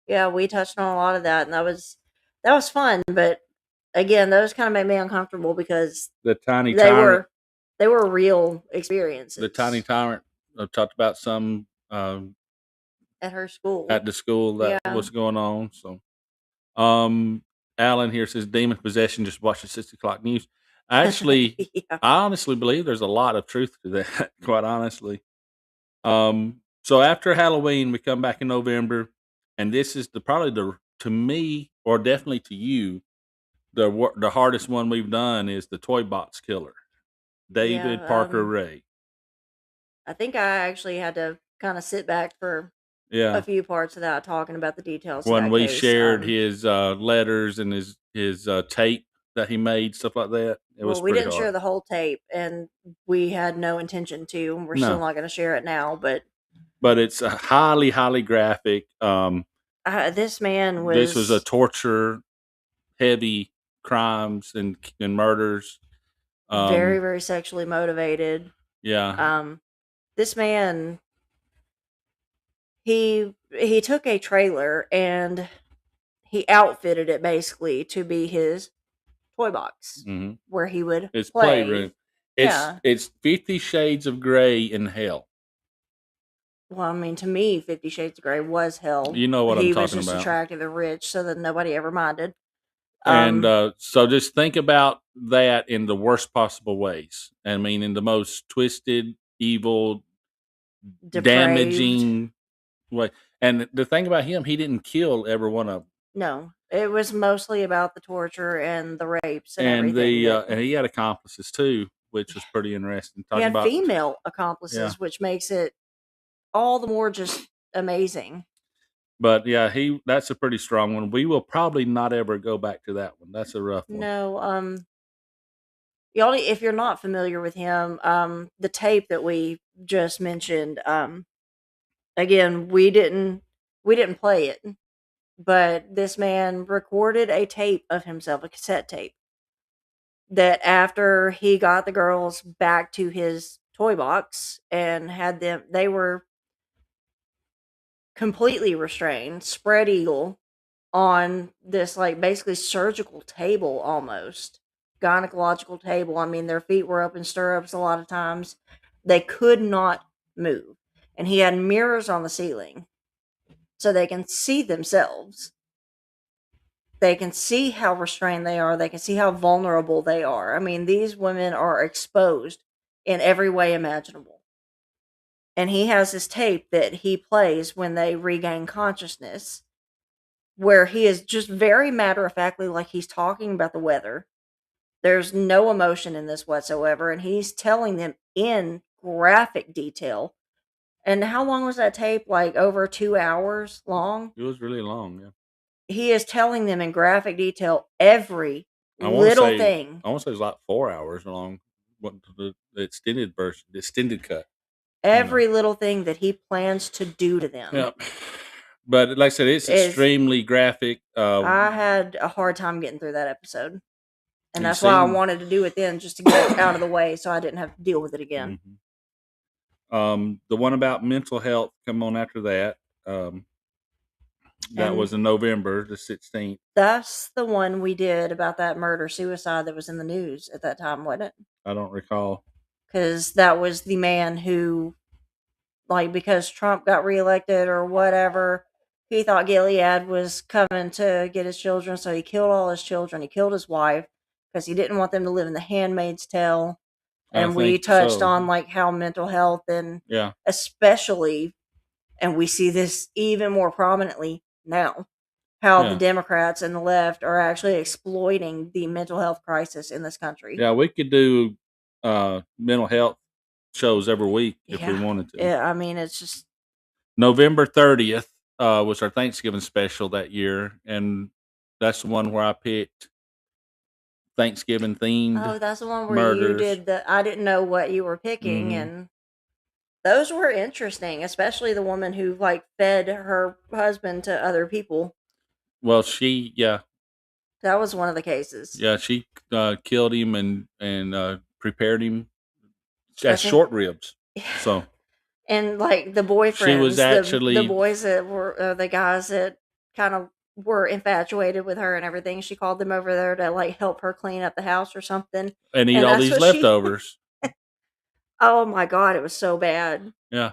Yeah, we touched on a lot of that, and that was fun. But again, those kind of made me uncomfortable because
the Tiny Tyrant,
they were real experiences.
The Tiny Tyrant. I talked about some
at her school.
At the school that was going on. So, Alan here says demon possession. Just watch the 6 o'clock news. Actually, I honestly believe there's a lot of truth to that. Quite honestly. So after Halloween, we come back in November, and this is to me, or definitely to you, the hardest one we've done is the Toy Box Killer, David Parker Ray.
I think I actually had to kind of sit back for a few parts of that, talking about the details.
When we shared his letters and his tape that he made, stuff like that.
We didn't share the whole tape, and we had no intention to. And we're still not going to share it now, but
it's highly, highly graphic.
This was
a torture, heavy crimes and murders.
Very, very sexually motivated.
Yeah.
This man, he took a trailer and he outfitted it basically to be his toy box, where he would
his
play.
Playroom. It's 50 Shades of Grey in hell.
Well, I mean, to me, 50 Shades of Grey was hell.
You know what I'm talking about.
He was just attractive and rich, so that nobody ever minded.
And so just think about that in the worst possible ways. I mean, in the most twisted, evil,
depraved,
damaging way. And the thing about him, he didn't kill every one of them.
No, it was mostly about the torture and the rapes and everything.
And he had accomplices too, which was pretty interesting.
He had female accomplices, which makes it all the more just amazing.
But yeah, that's a pretty strong one. We will probably not ever go back to that one. That's a rough one.
No, y'all, if you're not familiar with him, the tape that we just mentioned, again, we didn't play it, but this man recorded a tape of himself, a cassette tape, that after he got the girls back to his toy box and had them, they were completely restrained, spread eagle on this, like, basically surgical table, almost gynecological table. I mean, their feet were up in stirrups a lot of times. They could not move. And he had mirrors on the ceiling so they can see themselves. They can see how restrained they are. They can see how vulnerable they are. I mean, these women are exposed in every way imaginable. And he has this tape that he plays when they regain consciousness, where he is just very matter-of-factly, like he's talking about the weather. There's no emotion in this whatsoever, and he's telling them in graphic detail. And how long was that tape? Like over 2 hours long?
It was really long, yeah.
He is telling them in graphic detail every
I want to
little
say
thing,
I want to say it was like 4 hours long. What the extended version, the extended cut.
every little thing that he plans to do to them.
Yeah, but like I said, it's
Is-
extremely graphic.
I had a hard time getting through that episode. And
You
that's why I
seen-
wanted to do it then, just to get it out of the way so I didn't have to deal with it again.
The one about mental health come on after that. That
And-
was in November the 16th.
That's the one we did about that murder-suicide that was in the news at that time, wasn't it?
I don't recall.
Because that was the man who, like, because Trump got reelected or whatever, he thought Gilead was coming to get his children, so he killed all his children. He killed his wife because he didn't want them to live in the Handmaid's Tale. And we
think
touched
so.
on, like, how mental health and
Yeah,
especially, and we see this even more prominently now, how
Yeah.
the Democrats and the left are actually exploiting the mental health crisis in this country.
yeah. We could do mental health shows every week if we
Yeah.
wanted to.
Yeah, I mean, it's just,
November 30th was our Thanksgiving special that year, and that's the one where I picked Thanksgiving themed.
oh, that's the one where you
murders.
did I didn't know what you were picking,
Mhm.
and those were interesting, especially the woman who, like, fed her husband to other people.
Well, she
That was one of the cases.
she killed him and prepared him as
Especially-
short ribs. So
And, like, the boyfriends,
was
the
actually-
boys that were the guys that kind of were infatuated with her and everything. She called them over there to, like, help her clean up the house or something.
and eat
And
all
that's
these
what she-
leftovers.
Oh my god, it was so bad.
Yeah.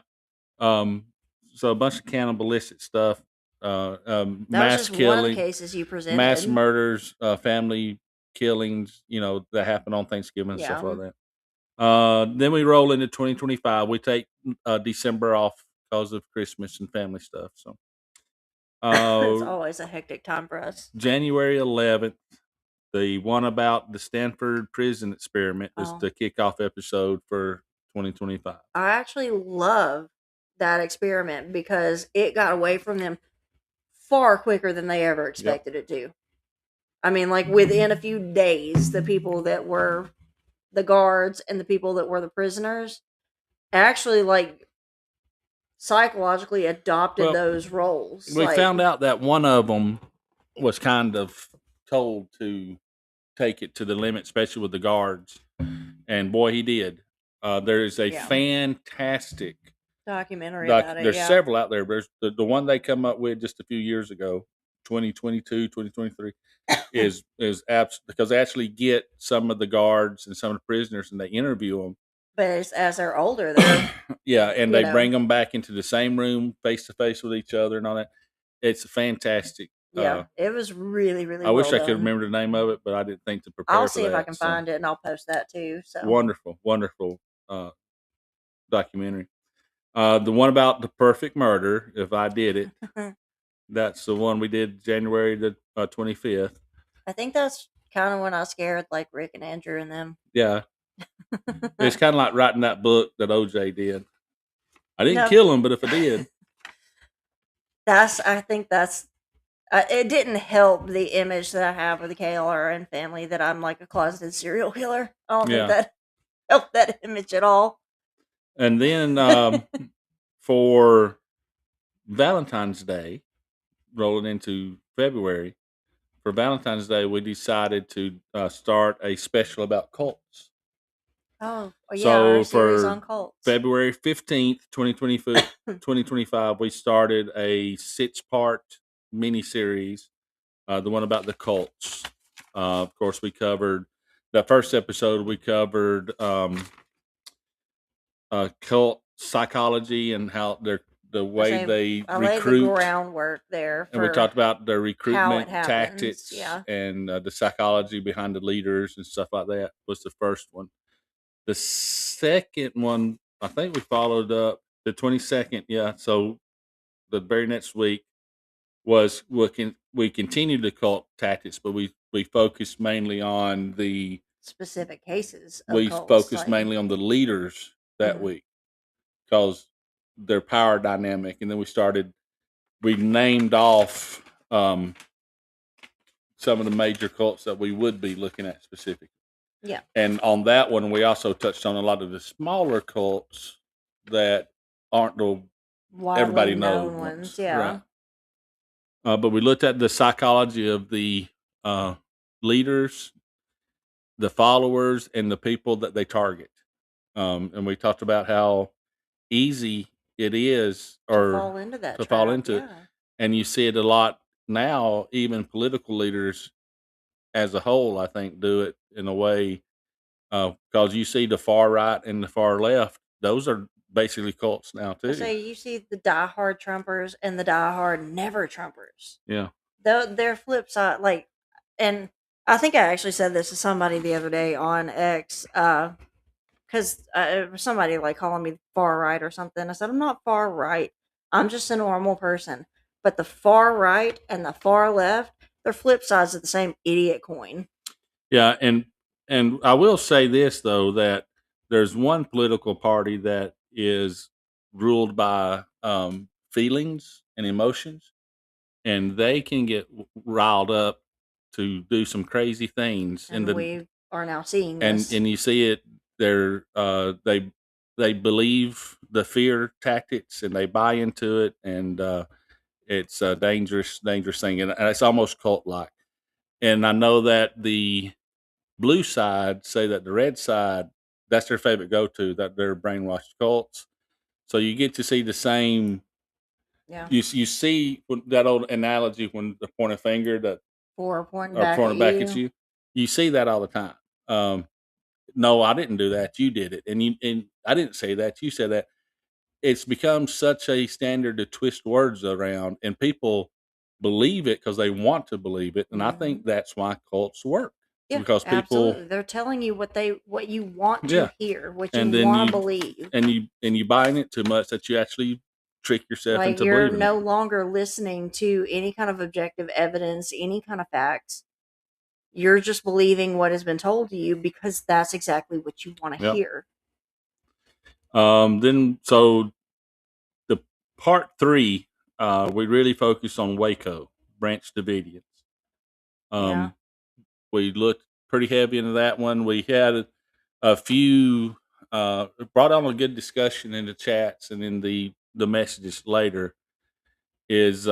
So a bunch of cannibalistic stuff.
That
Mass
was just one of the
killing,
cases you presented.
mass murders, family killings. That happen on Thanksgiving and stuff
Yeah.
like that. Then we roll into 2025. We take December off because of Christmas and family stuff. So
It's always a hectic time for us.
January 11th, the one about the Stanford prison experiment is
Oh.
the kickoff episode for 2025.
I actually love that experiment because it got away from them far quicker than they ever expected it to. I mean, like, within a few days, the people that were the guards and the people that were the prisoners actually, like, psychologically adopted
Well,
those roles.
We
Like,
found out that one of them was kind of told to take it to the limit, especially with the guards. And boy, he did. There is a
Yeah.
fantastic
documentary about it.
there's
Yeah.
several out there. There's the one they come up with just a few years ago, 2022, 2023, is because they actually get some of the guards and some of the prisoners and they interview them.
But as they're older, they're
Yeah, and
You
they
know.
bring them back into the same room, face to face with each other, and all that. It's fantastic.
yeah, it was really, really.
I wish
well
I could
done.
remember the name of it, but I didn't think to prepare.
I'll
for
see if
that,
I can find it and I'll post that too. So
Wonderful documentary. The one about the perfect murder, if I did it, that's the one we did January the 25th.
I think that's kind of when I scared, like, Rick and Andrew and them.
Yeah, it's kind of like writing that book that OJ did. I didn't
No.
kill him, but if I did,
I think that's. It didn't help the image that I have of the KLR and family that I'm, like, a closeted serial killer. I don't
Yeah.
think that helped that image at all.
and then for Valentine's Day, rolling into February, for Valentine's Day, we decided to start a special about cults.
Oh, yeah,
So
our series
for
on cults.
February 15th, 2025, we started a 6-part miniseries, the one about the cults. Of course, we covered the first episode, we covered cult psychology and how the way they
I laid the
recruit.
groundwork there for
And we talked about the recruitment
happens,
tactics
yeah.
and the psychology behind the leaders and stuff like that was the first one. The second one, I think we followed up The 22nd, yeah. So the very next week was we continued the cult tactics, but we focused mainly on the
Specific cases of
we
cults.
focused
Like,
mainly on the leaders that
Mhm.
week because their power dynamic, and then we named off some of the major cults that we would be looking at specifically.
yeah,
And on that one, we also touched on a lot of the smaller cults that aren't the
widely
everybody
known
knows
ones. Yeah.
right? But we looked at the psychology of the leaders, the followers, and the people that they target. And we talked about how easy it is
To fall into that
to fall
trap.
into it.
Yeah.
And you see it a lot now, even political leaders as a whole, I think, do it in a way because you see the far right and the far left; those are basically cults now
I
too.
say you see the diehard Trumpers and the diehard never Trumpers.
Yeah,
Their flip side, like, and I think I actually said this to somebody the other day on X, because somebody like calling me far right or something. I said I'm not far right. I'm just a normal person. But the far right and the far left, they're flip sides of the same idiot coin.
yeah, and I will say this though that there's one political party that is ruled by feelings and emotions, and they can get riled up to do some crazy things,
And we are now seeing this.
and you see it. They believe the fear tactics and they buy into it, and it's a dangerous thing, and it's almost cult like. And I know that the blue side say that the red side, that's their favorite go to, that they're brainwashed cults. So you get to see the same.
Yeah.
You see that old analogy when they point a finger that
Or pointing
or
back at
pointing back at
you.
you. You see that all the time. No, I didn't do that. You did it, and I didn't say that. You said that. It's become such a standard to twist words around, and people believe it because they want to believe it, and I
Mhm.
think that's why cults work.
Yeah,
Because people,
absolutely. They're telling you what you want
yeah,
to hear, what you
and then
want to believe.
you buying it too much that you actually trick yourself
Like,
into
you're
believing it.
no longer listening to any kind of objective evidence, any kind of facts. You're just believing what has been told to you because that's exactly what you want to
Yep.
hear.
Then so the part 3, we really focused on Waco, Branch Davidians.
Yeah.
We looked pretty heavy into that one. We had a few brought on a good discussion in the chats and in the messages later. Is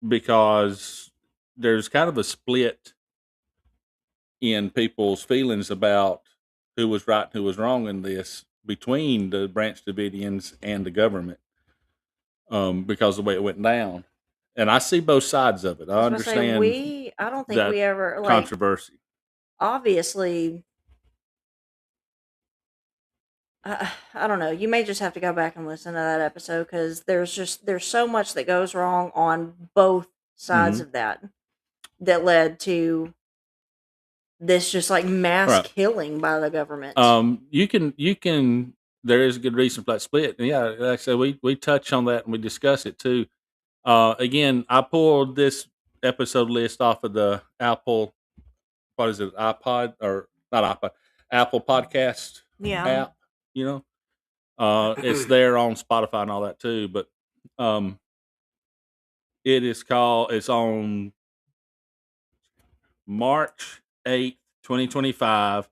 because there's kind of a split in people's feelings about who was right and who was wrong in this between the Branch Davidians and the government, because of the way it went down. And I see both sides of it.
I
I
was going to say,
understand
I don't think
that
we ever, like,
controversy.
obviously, I don't know. You may just have to go back and listen to that episode because there's so much that goes wrong on both sides
Mhm.
of that led to this just like mass
Right.
killing by the government.
You can. There is a good reason for that split. And yeah, like I said, we touch on that and we discuss it too. Again, I pulled this episode list off of the Apple. What is it? iPod or not iPod? Apple Podcast
Yeah.
app. You know, it's there on Spotify and all that too. But it is called. It's on March 8th, 2025.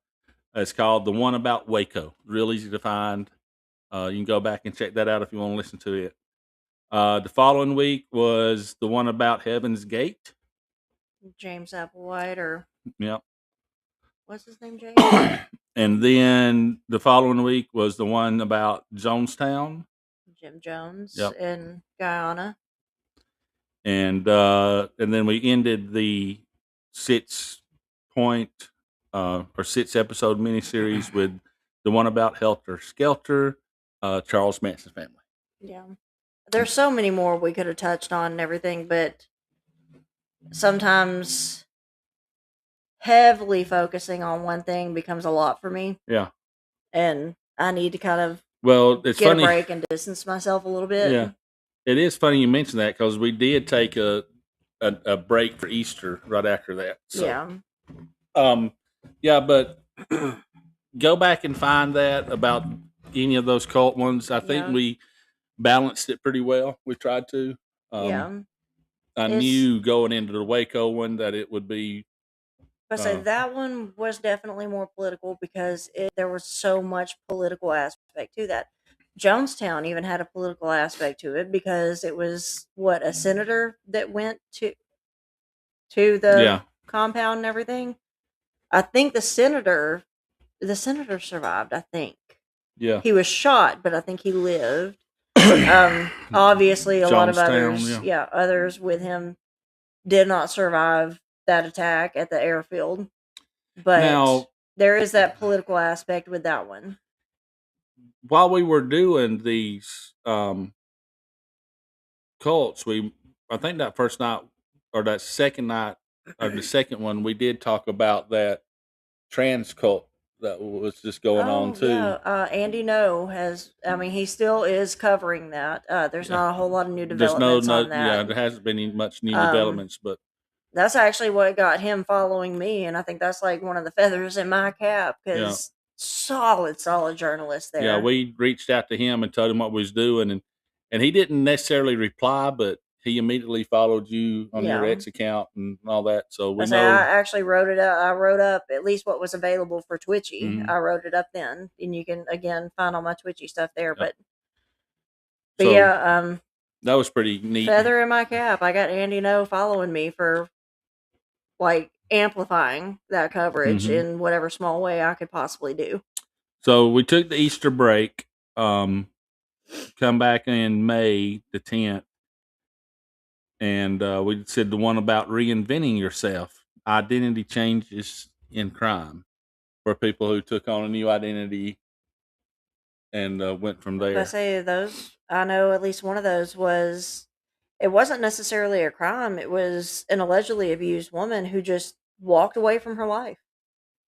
It's called The One About Waco. Real easy to find. You can go back and check that out if you want to listen to it. The following week was the one about Heaven's Gate.
James Applewhite, or
Yep.
what's his name, James?
And then the following week was the one about Jonestown.
Jim Jones
Yep.
in Guyana.
And then we ended the 6 episode miniseries with the one about Helter Skelter, Charles Manson's family.
Yeah. There's so many more we could have touched on and everything, but sometimes heavily focusing on one thing becomes a lot for me.
Yeah.
And I need to kind of
Well, it's
get
funny.
a break and distance myself a little bit.
Yeah, it is funny you mention that because we did take a break for Easter right after that. So,
Yeah.
yeah, but go back and find that about any of those cult ones. I think
Yeah.
we balanced it pretty well. We tried to.
Yeah.
I
It's-
knew going into the Waco one that it would be.
I say that one was definitely more political because there was so much political aspect to that. Jonestown even had a political aspect to it because it was a senator that went to the
Yeah.
compound and everything. I think the senator survived. I think
Yeah.
he was shot, but I think he lived. Obviously, a lot of others, others with him did not survive that attack at the airfield. But
Now,
there is that political aspect with that one.
while we were doing these cults, I think that first night or that second night or the second one, we did talk about that trans cult that was just going on too.
Yeah. Andy No he still is covering that. There's not a whole lot of new developments on that.
Yeah, there hasn't been much new developments, but
that's actually what got him following me, and I think that's like one of the feathers in my cap because solid journalist there.
Yeah, we reached out to him and told him what we was doing, and he didn't necessarily reply, but he immediately followed you on your X account and all that. So we know.
I actually wrote it up. I wrote up at least what was available for Twitchy.
Mhm.
I wrote it up then, and you can again find all my Twitchy stuff there.
Yep.
But yeah,
that was pretty neat.
Feather in my cap. I got Andy No following me for like amplifying that coverage in whatever small way I could possibly do.
So we took the Easter break. Come back in May the 10th, and we said the one about reinventing yourself, identity changes in crime, for people who took on a new identity and went from there.
I say those, I know at least one of those was, it wasn't necessarily a crime. It was an allegedly abused woman who just walked away from her life.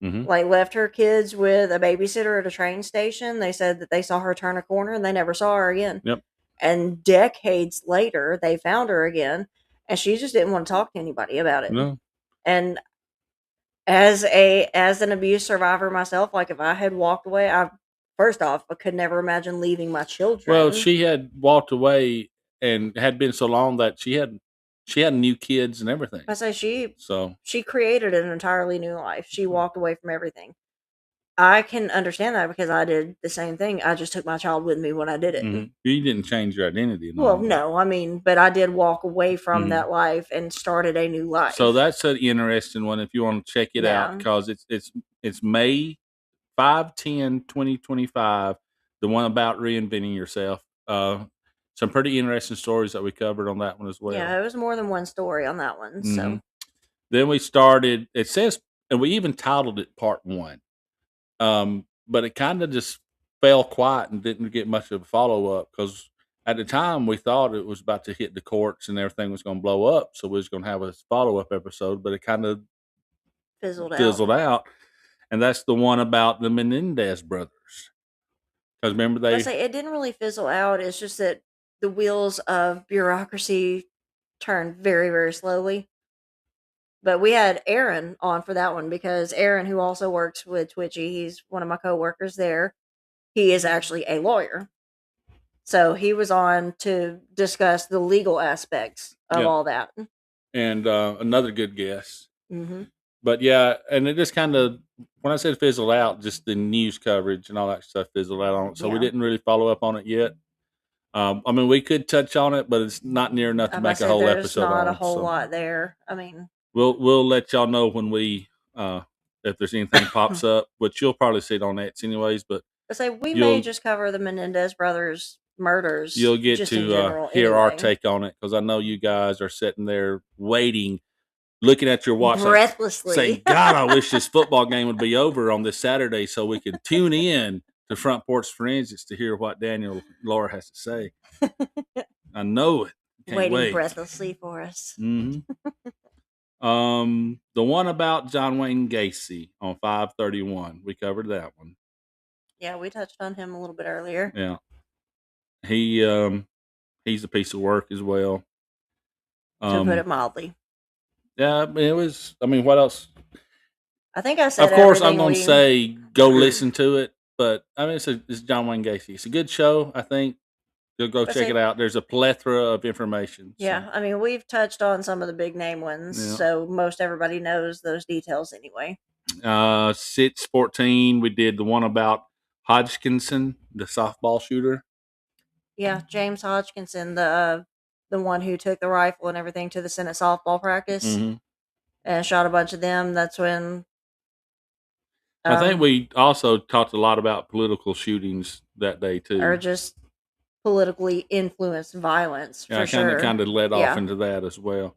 Like left her kids with a babysitter at a train station. They said that they saw her turn a corner and they never saw her again.
Yep.
And decades later, they found her again, and she just didn't want to talk to anybody about it.
No.
And as an abuse survivor myself, like if I had walked away, first off, I could never imagine leaving my children.
Well, she had walked away and had been so long that she had new kids and everything.
I say she created an entirely new life. She walked away from everything. I can understand that because I did the same thing. I just took my child with me when I did it.
You didn't change your identity.
Well, no, but I did walk away from that life and started a new life.
So that's an interesting one if you want to check it out, because it's May 5/10/2025, the one about reinventing yourself. Some pretty interesting stories that we covered on that one as well.
Yeah, it was more than one story on that one. So
then we started. It says, and we even titled it Part 1. But it kind of just fell quiet and didn't get much of a follow up because at the time we thought it was about to hit the courts and everything was going to blow up. So we was going to have a follow up episode, but it kind of fizzled out. And that's the one about the Menendez brothers. Because remember
it didn't really fizzle out. It's just that the wheels of bureaucracy turned very, very slowly. But we had Aaron on for that one because Aaron, who also works with Twitchy, he's one of my coworkers there. He is actually a lawyer. So he was on to discuss the legal aspects of all that.
And another good guess. But yeah, and it just kind of, when I said fizzled out, just the news coverage and all that stuff fizzled out on it. So we didn't really follow up on it yet. We could touch on it, but it's not near enough to make a whole episode on it.
There's not a whole lot there.
We'll let y'all know when we if there's anything pops up, which you'll probably see it on X anyways. But
we may just cover the Menendez brothers murders.
You'll get to hear our take on it because I know you guys are sitting there waiting, looking at your watch
breathlessly,
saying, "God, I wish this football game would be over on this Saturday so we could tune in to Front Porch Forensics to hear what Daniel Laura has to say." I know it.
Waiting breathlessly for us.
The one about John Wayne Gacy on 5/31, we covered that one.
Yeah, we touched on him a little bit earlier.
Yeah, he's a piece of work as well.
To put it mildly.
Yeah, I mean, it was. I mean, what else?
I think I said
Of course, I'm
everything
going to
we.
say go listen to it, but I mean, it's John Wayne Gacy. It's a good show. I think you'll go
But
check
see-
it out. There's a plethora of information.
Yeah, I mean, we've touched on some of the big name ones,
Yeah.
so most everybody knows those details anyway.
Sits 14. We did the one about Hodgkinson, the softball shooter.
Yeah, James Hodgkinson, the one who took the rifle and everything to the Senate softball practice
Mhm.
and shot a bunch of them. That's when.
I think we also talked a lot about political shootings that day too.
Or just politically influenced violence,
Yeah,
for sure.
kind of led off into that as well.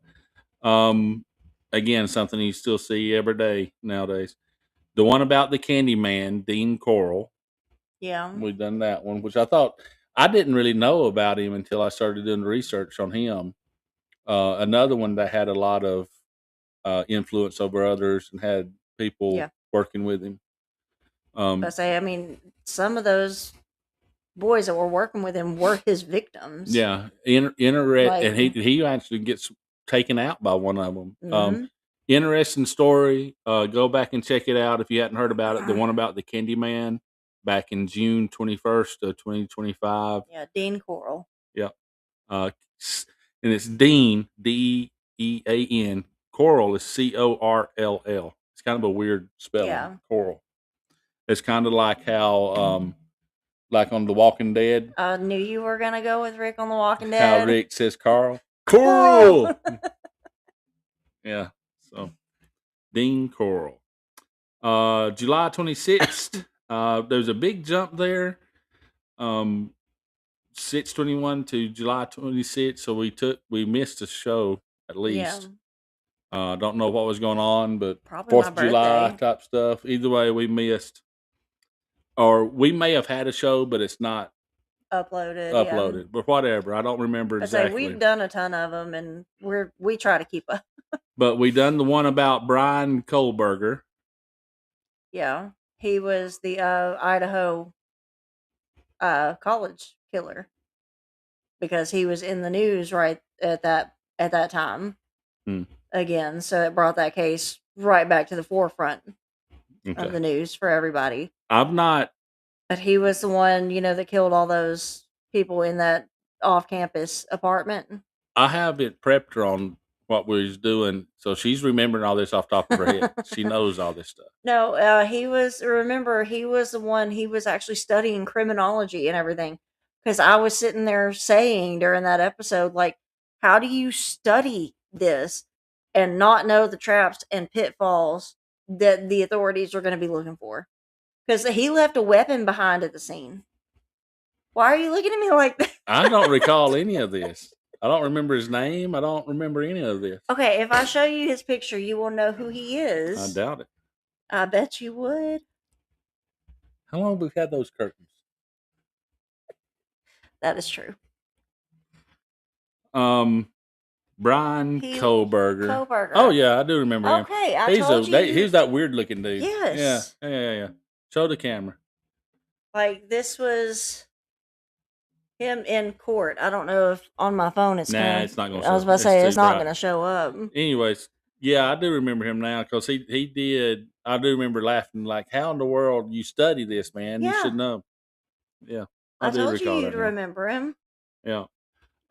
Again, something you still see every day nowadays. The one about the Candyman, Dean Coral.
Yeah.
We've done that one, which I didn't really know about him until I started doing the research on him. Another one that had a lot of influence over others and had people working with him.
I mean, some of those boys that were working with him were his victims.
Yeah, and he actually gets taken out by one of them. Interesting story. Go back and check it out if you hadn't heard about it. The one about the Candyman back in June 21st of 2025.
Yeah, Dean Coral.
Yeah. And it's Dean, Dean. Coral is Corll. It's kind of a weird spelling.
Yeah.
Coral. It's kind of like how, like on The Walking Dead.
I knew you were going to go with Rick on The Walking Dead.
How Rick says Carl. Coral! Yeah. So, Dean Coral. July 26th. There's a big jump there. 6/21 to July 26th. So we missed a show at least. Don't know what was going on, but
Probably
4th
my
of July
birthday.
type stuff. Either way, we missed. Or we may have had a show, but it's not
uploaded. Yeah.
But whatever. I don't remember exactly.
We've done a ton of them, and we try to keep up.
But we done the one about Brian Kohlberger.
Yeah, he was the Idaho college killer because he was in the news right at that time. Again, so it brought that case right back to the forefront of the news for everybody.
But
he was the one, that killed all those people in that off-campus apartment.
I haven't prepped her on what we was doing, so she's remembering all this off the top of her head. She knows all this stuff.
No, he was the one, he was actually studying criminology and everything. Because I was sitting there saying during that episode, like, how do you study this and not know the traps and pitfalls that the authorities are going to be looking for? Because he left a weapon behind at the scene. Why are you looking at me like that?
I don't recall any of this. I don't remember his name. I don't remember any of this.
Okay, if I show you his picture, you will know who he is.
I doubt it.
I bet you would.
How long have we had those curtains?
That is true.
Brian Kohlberger. Oh yeah, I do remember him.
Okay, I told you.
He's that weird looking dude.
Yes.
Yeah. Show the camera.
Like, this was him in court. I don't know if on my phone it's
it's not going to show up.
I was about to say, it's not going to show up.
Anyways, yeah, I do remember him now because he did. I do remember laughing like, how in the world you study this, man?
Yeah.
You should know. Yeah.
I told you you'd remember him.
Yeah.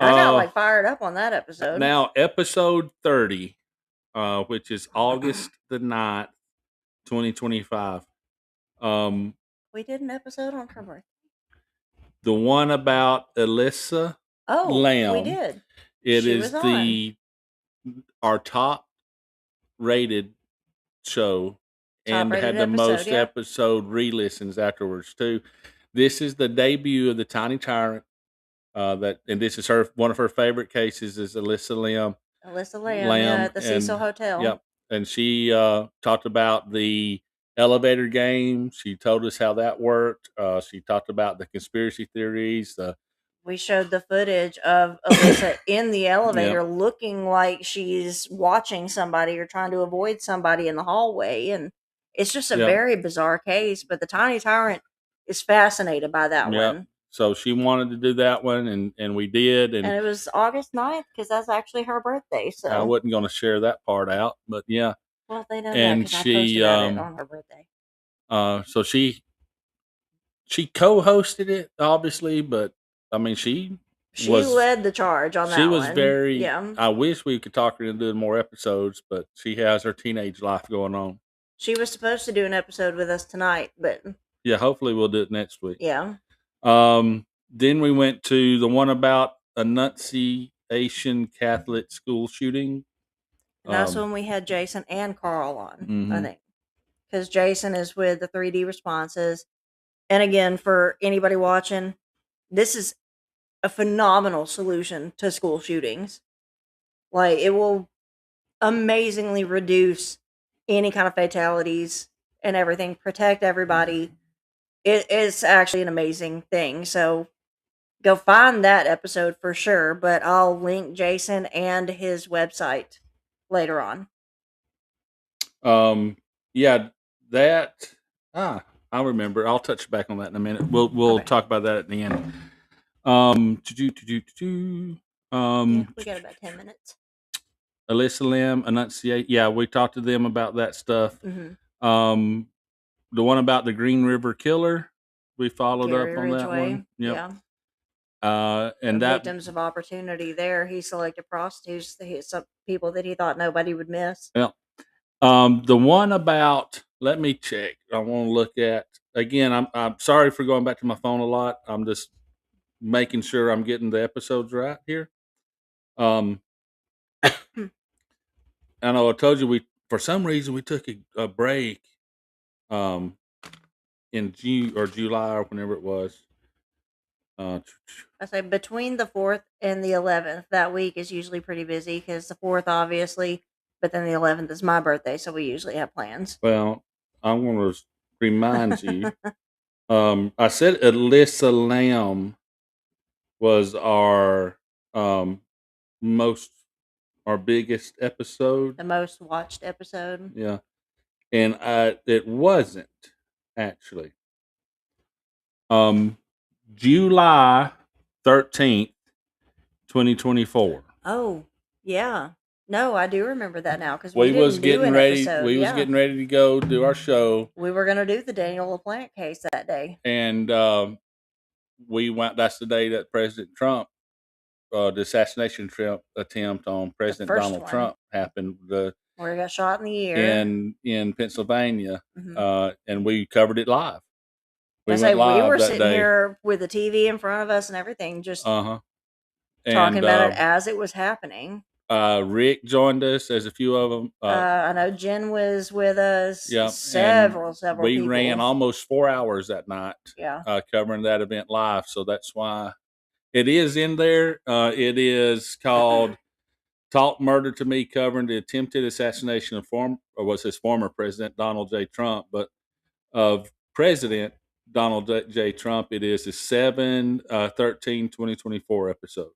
I got fired up on that episode.
Now, episode 30, which is August the 9th, 2025.
We did an episode on her birthday.
The one about Alyssa Lamb.
We did.
It is our top rated show and had the most episode re-listens afterwards too. This is the debut of the Tiny Tyrant. And this is one of her favorite cases is Alyssa Lamb.
At the Cecil Hotel.
Yep. And she talked about the elevator game. She told us how that worked. She talked about the conspiracy theories.
We showed the footage of Alyssa in the elevator looking like she's watching somebody or trying to avoid somebody in the hallway. And it's just a very bizarre case. But the Tiny Tyrant is fascinated by that
Yep.
one.
So she wanted to do that one, and we did.
And it was August 9th because that's actually her birthday. So
I wasn't going to share that part out, but yeah.
well, they know that
And
because I
she,
posted about it on her birthday.
so she co-hosted it, obviously, but I mean,
She
was
led the charge on that
she
one.
was very.
Yeah.
I wish we could talk her into doing more episodes, but she has her teenage life going on.
She was supposed to do an episode with us tonight, but
Yeah, hopefully we'll do it next week.
yeah.
Then we went to the one about Annunciation Catholic school shooting.
And that's when we had Jason and Carl on, I
Mhm.
think. Because Jason is with the 3D responses. And again, for anybody watching, this is a phenomenal solution to school shootings. Like, it will amazingly reduce any kind of fatalities and everything, protect everybody. It is actually an amazing thing. So go find that episode for sure, but I'll link Jason and his website later on.
Yeah, that I remember. I'll touch back on that in a minute. We'll
Okay.
talk about that at the end.
Yeah, we got about 10 minutes.
Alyssa Lim, Enunciate. Yeah, we talked to them about that stuff.
Mm-hmm.
The one about the Green River Killer, we followed
Gary
up on that
Ridgway.
one. Yep.
Yeah.
And
The
that
victims of opportunity there. He selected prostitutes, some people that he thought nobody would miss.
Yeah. The one about, let me check. I want to look at again. I'm sorry for going back to my phone a lot. I'm just making sure I'm getting the episodes right here. I know I told you for some reason we took a break in June or July or whenever it was.
I say between the 4th and the 11th, that week is usually pretty busy because the 4th, obviously, but then the 11th is my birthday, so we usually have plans.
Well, I want to remind you. I said Alyssa Lamb was our biggest episode.
The most watched episode.
Yeah, and it wasn't actually. July 13th, 2024.
Oh, yeah. No, I do remember that now because
We
didn't
was
do
getting
an
ready.
episode.
We was
Yeah.
getting ready to go do our show,
We were gonna do the Daniel LaPlante case that day.
and we went. That's the day that President Trump, the assassination attempt on President
first
Donald
one.
Trump happened.
Where he got shot in the ear.
in Pennsylvania,
Mhm.
and we covered it live.
We
went live
were
that
sitting
day.
here with the TV in front of us and everything, just
talking
about it as it was happening.
Rick joined us, as a few of them.
I know Jen was with us.
Yeah,
several
we
people.
ran almost 4 hours that night.
Yeah.
Covering that event live, so that's why it is in there. It is called "Talk Murder to Me," covering the attempted assassination of former President Donald J. Trump, but of President Donald J. Trump. It is the 7/13/2024 episode.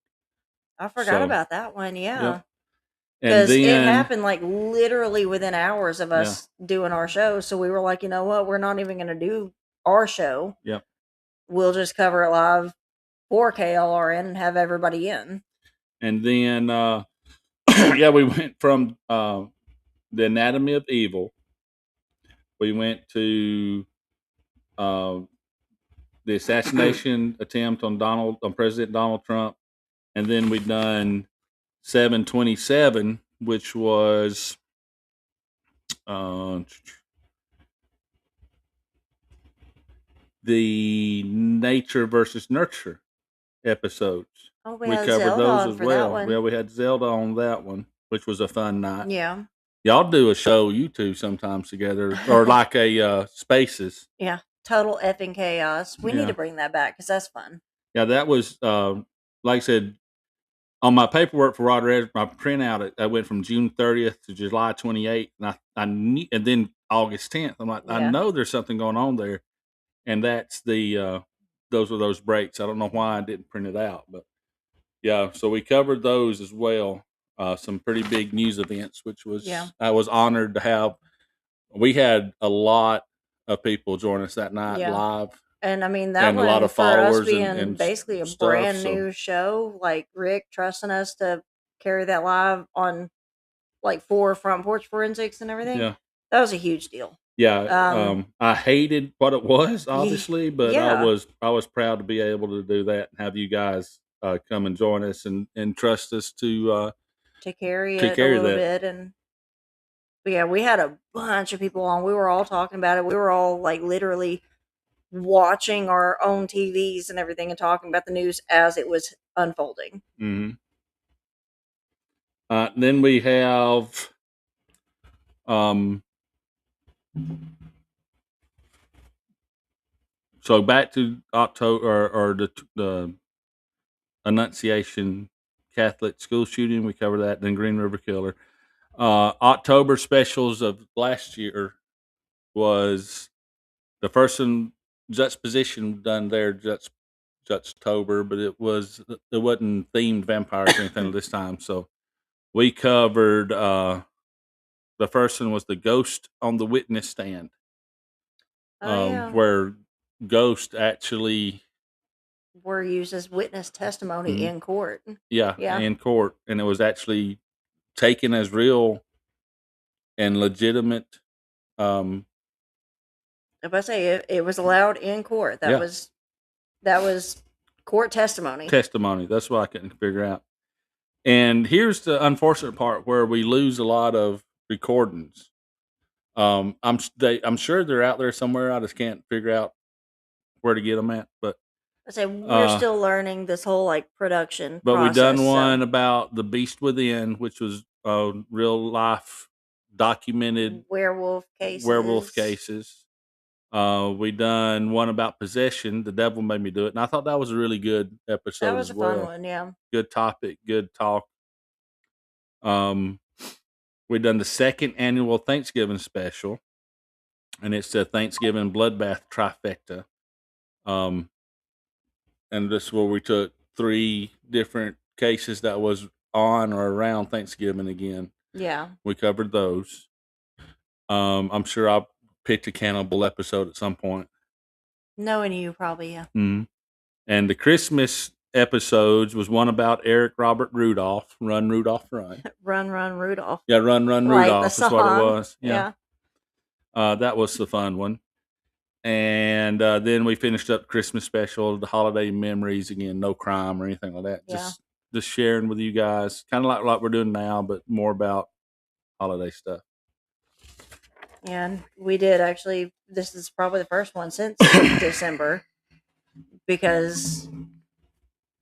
I forgot about that one. Yeah.
Yep. And
Because it
then
happened like literally within hours of us doing our show. So we were like, you know what? We're not even going to do our show.
Yep.
We'll just cover it live for KLRN and have everybody in.
And then, we went from The Anatomy of Evil. We went to the assassination attempt on President Donald Trump, and then we done 7/27, which was the nature versus nurture episodes.
Oh,
We
had
covered
Zelda on
those as
for that
well.
one.
Yeah, we had Zelda on that one, which was a fun night.
Yeah.
Y'all do a show, you two, sometimes together, or like a Spaces.
Yeah. Total effing chaos. We need
Yeah.
to bring that back because that's fun.
Yeah, that was like I said on my paperwork for Rod Red, my printout. I went from June 30th to July 28th, and and then August 10th. I'm like, I
Yeah.
know there's something going on there, and that's those were those breaks. I don't know why I didn't print it out, but yeah. So we covered those as well. Some pretty big news events, which was I was honored to have. We had a lot of people join us that night
Yeah.
live.
And I mean, that
and a lot
one
of
for us
followers
being
and
basically a
stuff,
brand
so-
new show, like Rick trusting us to carry that live on like 4 front porch forensics and everything.
Yeah.
That was a huge deal.
Yeah, I hated what it was, obviously, but I
yeah.
was proud to be able to do that and have you guys come and join us and trust us to
carry
to
it
carry
a little
that.
bit. And but yeah, we had a bunch of people on. We were all talking about it. We were all like literally watching our own TVs and everything and talking about the news as it was unfolding.
Mm-hmm. Then we have so back to October or the Annunciation Catholic school shooting. We covered that. Then Green River Killer. October specials of last year was the first one juxtaposition done there Juxtober, but it wasn't themed vampires or anything this time. So we covered the first one was the Ghost on the Witness Stand, where Ghost actually
were used as witness testimony in court.
Yeah, in court, and it was actually taken as real and legitimate.
If I say it was allowed in court, that was court testimony.
That's what I couldn't figure out. And here's the unfortunate part where we lose a lot of recordings. I'm sure they're out there somewhere. I just can't figure out where to get them at. But
I say we're still learning this whole like production.
But
process,
we done one about the Beast Within, which was real life documented
werewolf cases.
We done one about possession. The devil made me do it, and I thought that was a really good episode.
That was
as
a
well.
fun one, yeah.
Good topic, good talk. We done the second annual Thanksgiving special, and it's a Thanksgiving bloodbath trifecta. And this is where we took 3 different cases that was on or around Thanksgiving again.
Yeah,
we covered those. I'm sure I'll pick a cannibal episode at some point.
Knowing you, probably, yeah.
Mm-hmm. And the Christmas episodes was one about Eric Robert Rudolph, Run Rudolph Run.
Run Rudolph.
Yeah, Run Rudolph is what it was. Yeah. That was the fun one. And then we finished up Christmas special, the holiday memories again, no crime or anything like that.
Yeah.
Just sharing with you guys, kind of like we're doing now, but more about holiday stuff.
And we did actually. This is probably the first one since December, because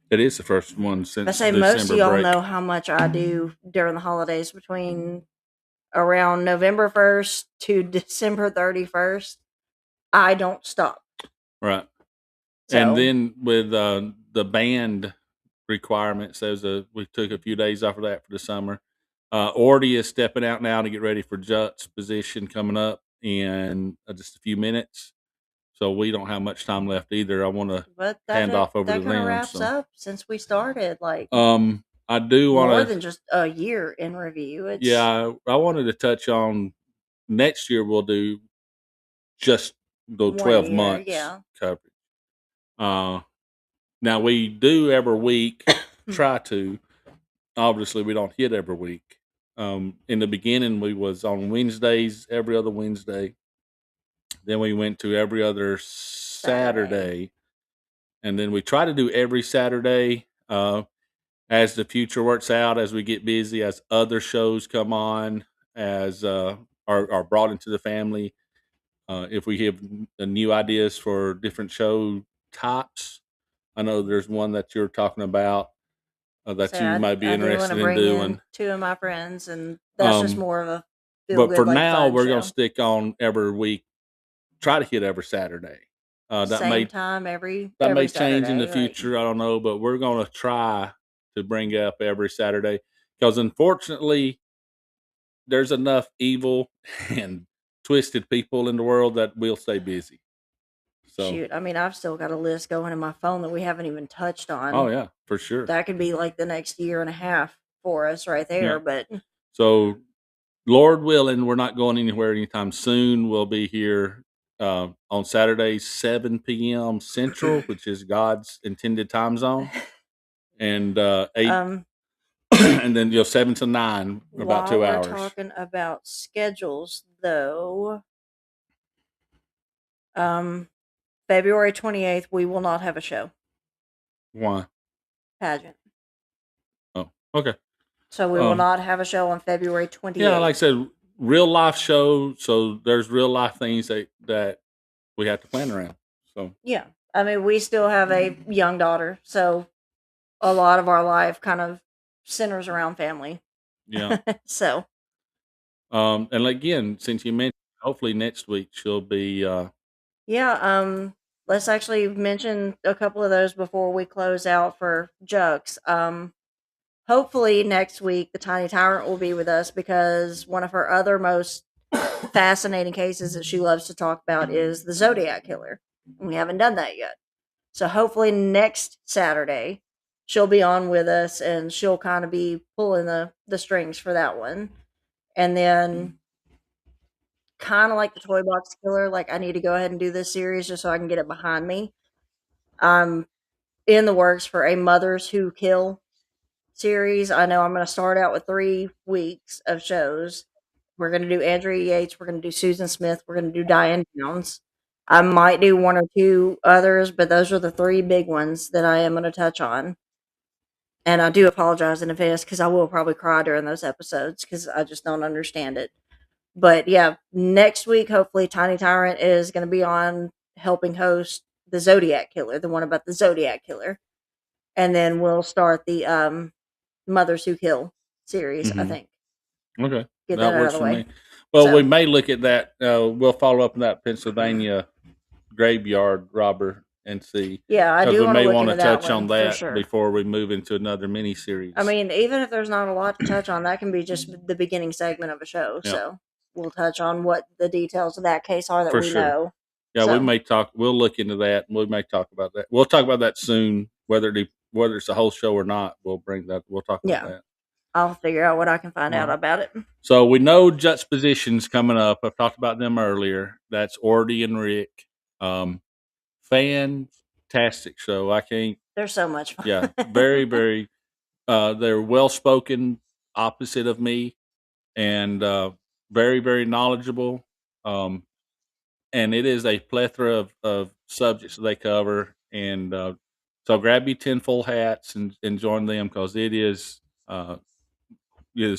it is the first one since
I say
December
most of y'all
break.
know how much I do during the holidays between around November 1st to December 31st. I don't stop.
Right.
So,
and then with the band requirements, we took a few days off of that for the summer. Ordy is stepping out now to get ready for Jut's position coming up in just a few minutes. So we don't have much time left either. I want to hand off over to them.
That kind of wraps up since we started. Like,
I do want
more than just a year in review.
I wanted to touch on next year. We'll do just the 12 months coverage. Now we do every week. Try to. Obviously, we don't hit every week. In the beginning, we was on Wednesdays, every other Wednesday. Then we went to every other Saturday. And then we try to do every Saturday as the future works out, as we get busy, as other shows come on, as are brought into the family. If we have new ideas for different show types, I know there's one that you're talking about that you might be interested in doing.
In 2 of my friends, and that's just more of a
but for now, we're going to stick on every week. Try to hit every Saturday. That may change in the future. I don't know, but we're going to try to bring up every Saturday, because unfortunately, there's enough evil and twisted people in the world that we'll stay busy. So,
shoot, I mean, I've still got a list going in my phone that we haven't even touched on.
Oh yeah, for sure.
That could be like the next year and a half for us right there. Yeah. But
so, Lord willing, we're not going anywhere anytime soon. We'll be here on Saturdays, 7 p.m. Central, which is God's intended time zone, and 8, and then 7 to 9, about
While
2
we're
hours.
talking about schedules, though, February 28th, we will not have a show.
Why?
Pageant.
Oh, okay.
So we will not have a show on February 28th.
Yeah, like I said, real life show. So there's real life things that we have to plan around. So
Yeah. I mean, we still have a young daughter, so a lot of our life kind of centers around family.
yeah.
So
And again, since you mentioned, hopefully next week she'll be.
yeah, let's actually mention a couple of those before we close out for Jux. Hopefully next week the Tiny Tyrant will be with us because one of her other most fascinating cases that she loves to talk about is the Zodiac Killer. We haven't done that yet. So hopefully next Saturday she'll be on with us and she'll kind of be pulling the strings for that one. And then kind of like the Toy Box Killer, like I need to go ahead and do this series just so I can get it behind me. I'm in the works for a Mothers Who Kill series. I know I'm going to start out with 3 weeks of shows. We're going to do Andrea Yates. We're going to do Susan Smith. We're going to do Diane Downs. I might do 1 or 2 others, but those are the 3 big ones that I am going to touch on. And I do apologize in advance because I will probably cry during those episodes because I just don't understand it. But yeah, next week, hopefully, Tiny Tyrant is going to be on helping host the Zodiac Killer, the one about the Zodiac Killer. And then we'll start the Mothers Who Kill series, I think.
Okay,
Get
that
that out
works
of the
for
way.
me. Well,
So-
we may look at that. We'll follow up on that Pennsylvania graveyard robber and see.
Yeah, I
'Cause
do
we
want to
may
look
want to
into that
touch on
one for
that
sure.
before we move into another mini series.
I mean, even if there's not a lot to touch on, that can be just the beginning segment of a show.
Yeah.
So we'll touch on what the details of that case are that
For
we
sure.
know.
Yeah,
So-
we may talk. We'll look into that, and we may talk about that. We'll talk about that soon. Whether it's a whole show or not, we'll bring that. We'll talk about
Yeah.
that.
I'll figure out what I can find out
Right.
about it.
So we know Juxtaposition's coming up. I've talked about them earlier. That's Ordy and Rick. Fantastic show. I can't.
They're so much fun.
Yeah, very, very. They're well spoken, opposite of me, and very, very knowledgeable. And it is a plethora of subjects that they cover. And so grab your tinfoil hats and join them because it is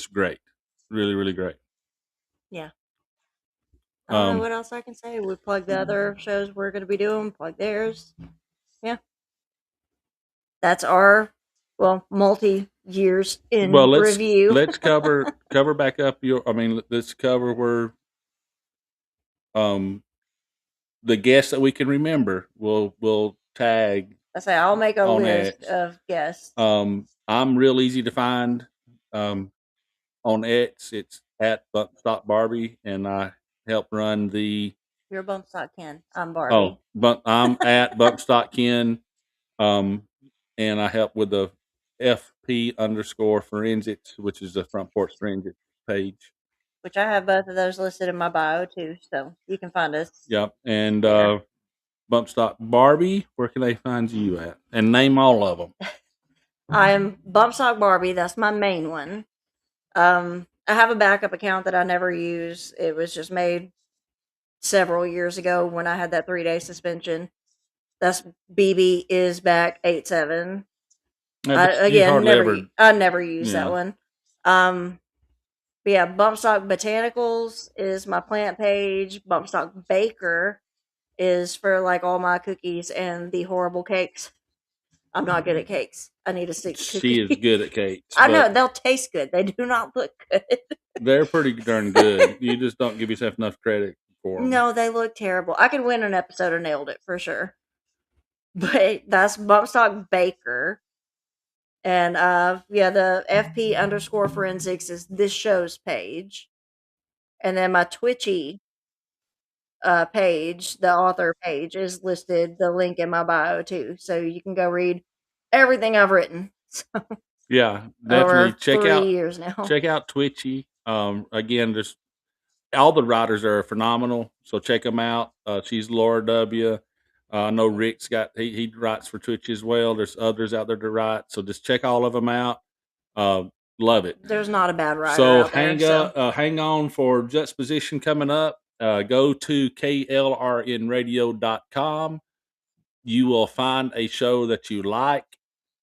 great, really, really great.
Yeah. I don't know
Um,
what else I can say. We plug the other shows we're going to be doing, plug theirs. Yeah. That's our, multi years in
well,
review.
let's cover back up let's cover where the guests that we can remember. We'll tag.
I say I'll make a
on
list
X.
of guests.
I'm real easy to find. On X, it's at Bumpstock Barbie, and I help run the.
You're Bumpstock Ken. I'm Barbie.
I'm at Bumpstock Ken, and I help with the FP_forensics, which is the Front Porch Forensics page.
Which I have both of those listed in my bio too, so you can find us.
Yep, and
there.
Bumpstock Barbie, where can they find you at? And name all of them.
I am Bumpstock Barbie. That's my main one. I have a backup account that I never use. It was just made several years ago when I had that 3-day suspension. That's BB is back 87.
Yeah, but you
Again,
hardly ever.
I never use
Yeah.
that one. But yeah, Bumpstock Botanicals is my plant page. Bumpstock Baker is for like all my cookies and the horrible cakes. I'm not good at cakes. I need to stick to cookies.
She is good at cakes.
I know
but
they'll taste good. They do not look good.
They're pretty darn good. You just don't give yourself enough credit for them.
No, they look terrible. I could win an episode of Nailed It for sure. But that's Bumpstock Baker. And the FP_forensics is this show's page. And then my Twitchy page, the author page, is listed, the link in my bio too. So you can go read everything I've written.
Yeah, definitely
Over 3 years now.
Check out Twitchy. Again, just all the writers are phenomenal, so check them out. She's Laura W. I know Rick's got he writes for Twitch as well. There's others out there to write, so just check all of them out. Love it.
There's not a bad writer
So
out there.
hang on for Juxtaposition coming up. Go to klrnradio.com. You will find a show that you like.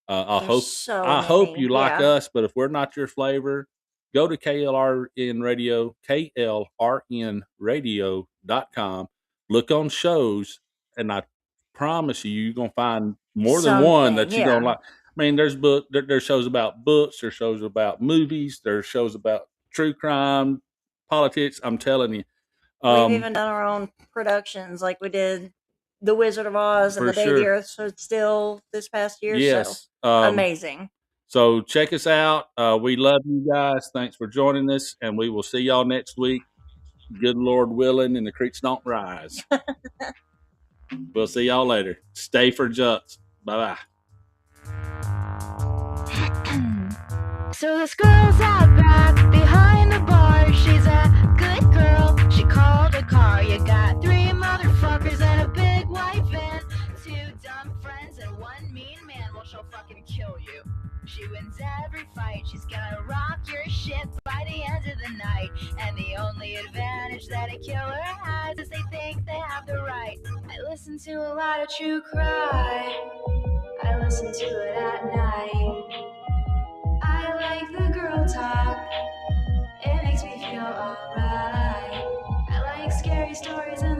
I
There's
hope
so
I hope
many,
you like
yeah.
us, but if we're not your flavor, go to KLRN Radio, klrnradio.com. Look on shows, and I promise you, you're gonna find more than one that
Something,
you're gonna
yeah.
like. I mean, there's shows about books, there's shows about movies, there's shows about true crime, politics. I'm telling you,
We've even done our own productions, like we did The Wizard of Oz and
for
The Day the
sure.
Earth Stood Still this past year.
Yes.
So amazing.
So check us out. We love you guys. Thanks for joining us, and we will see y'all next week. Good Lord willing, and the creeks don't rise. We'll see y'all later. Stay for Jux. Bye bye.
So this girl's out back behind the bar. She's a good girl. She called a car. You got 3 motherfuckers and a big white van. 2 dumb friends and 1 mean man. Well, she'll fucking kill you. She wins every fight. She's gonna rock your shit by the end of the night. And the only advantage that a killer has is they think they have the right. I listen to a lot of true crime. I listen to it at night. I like the girl talk. It makes me feel alright. I like scary stories and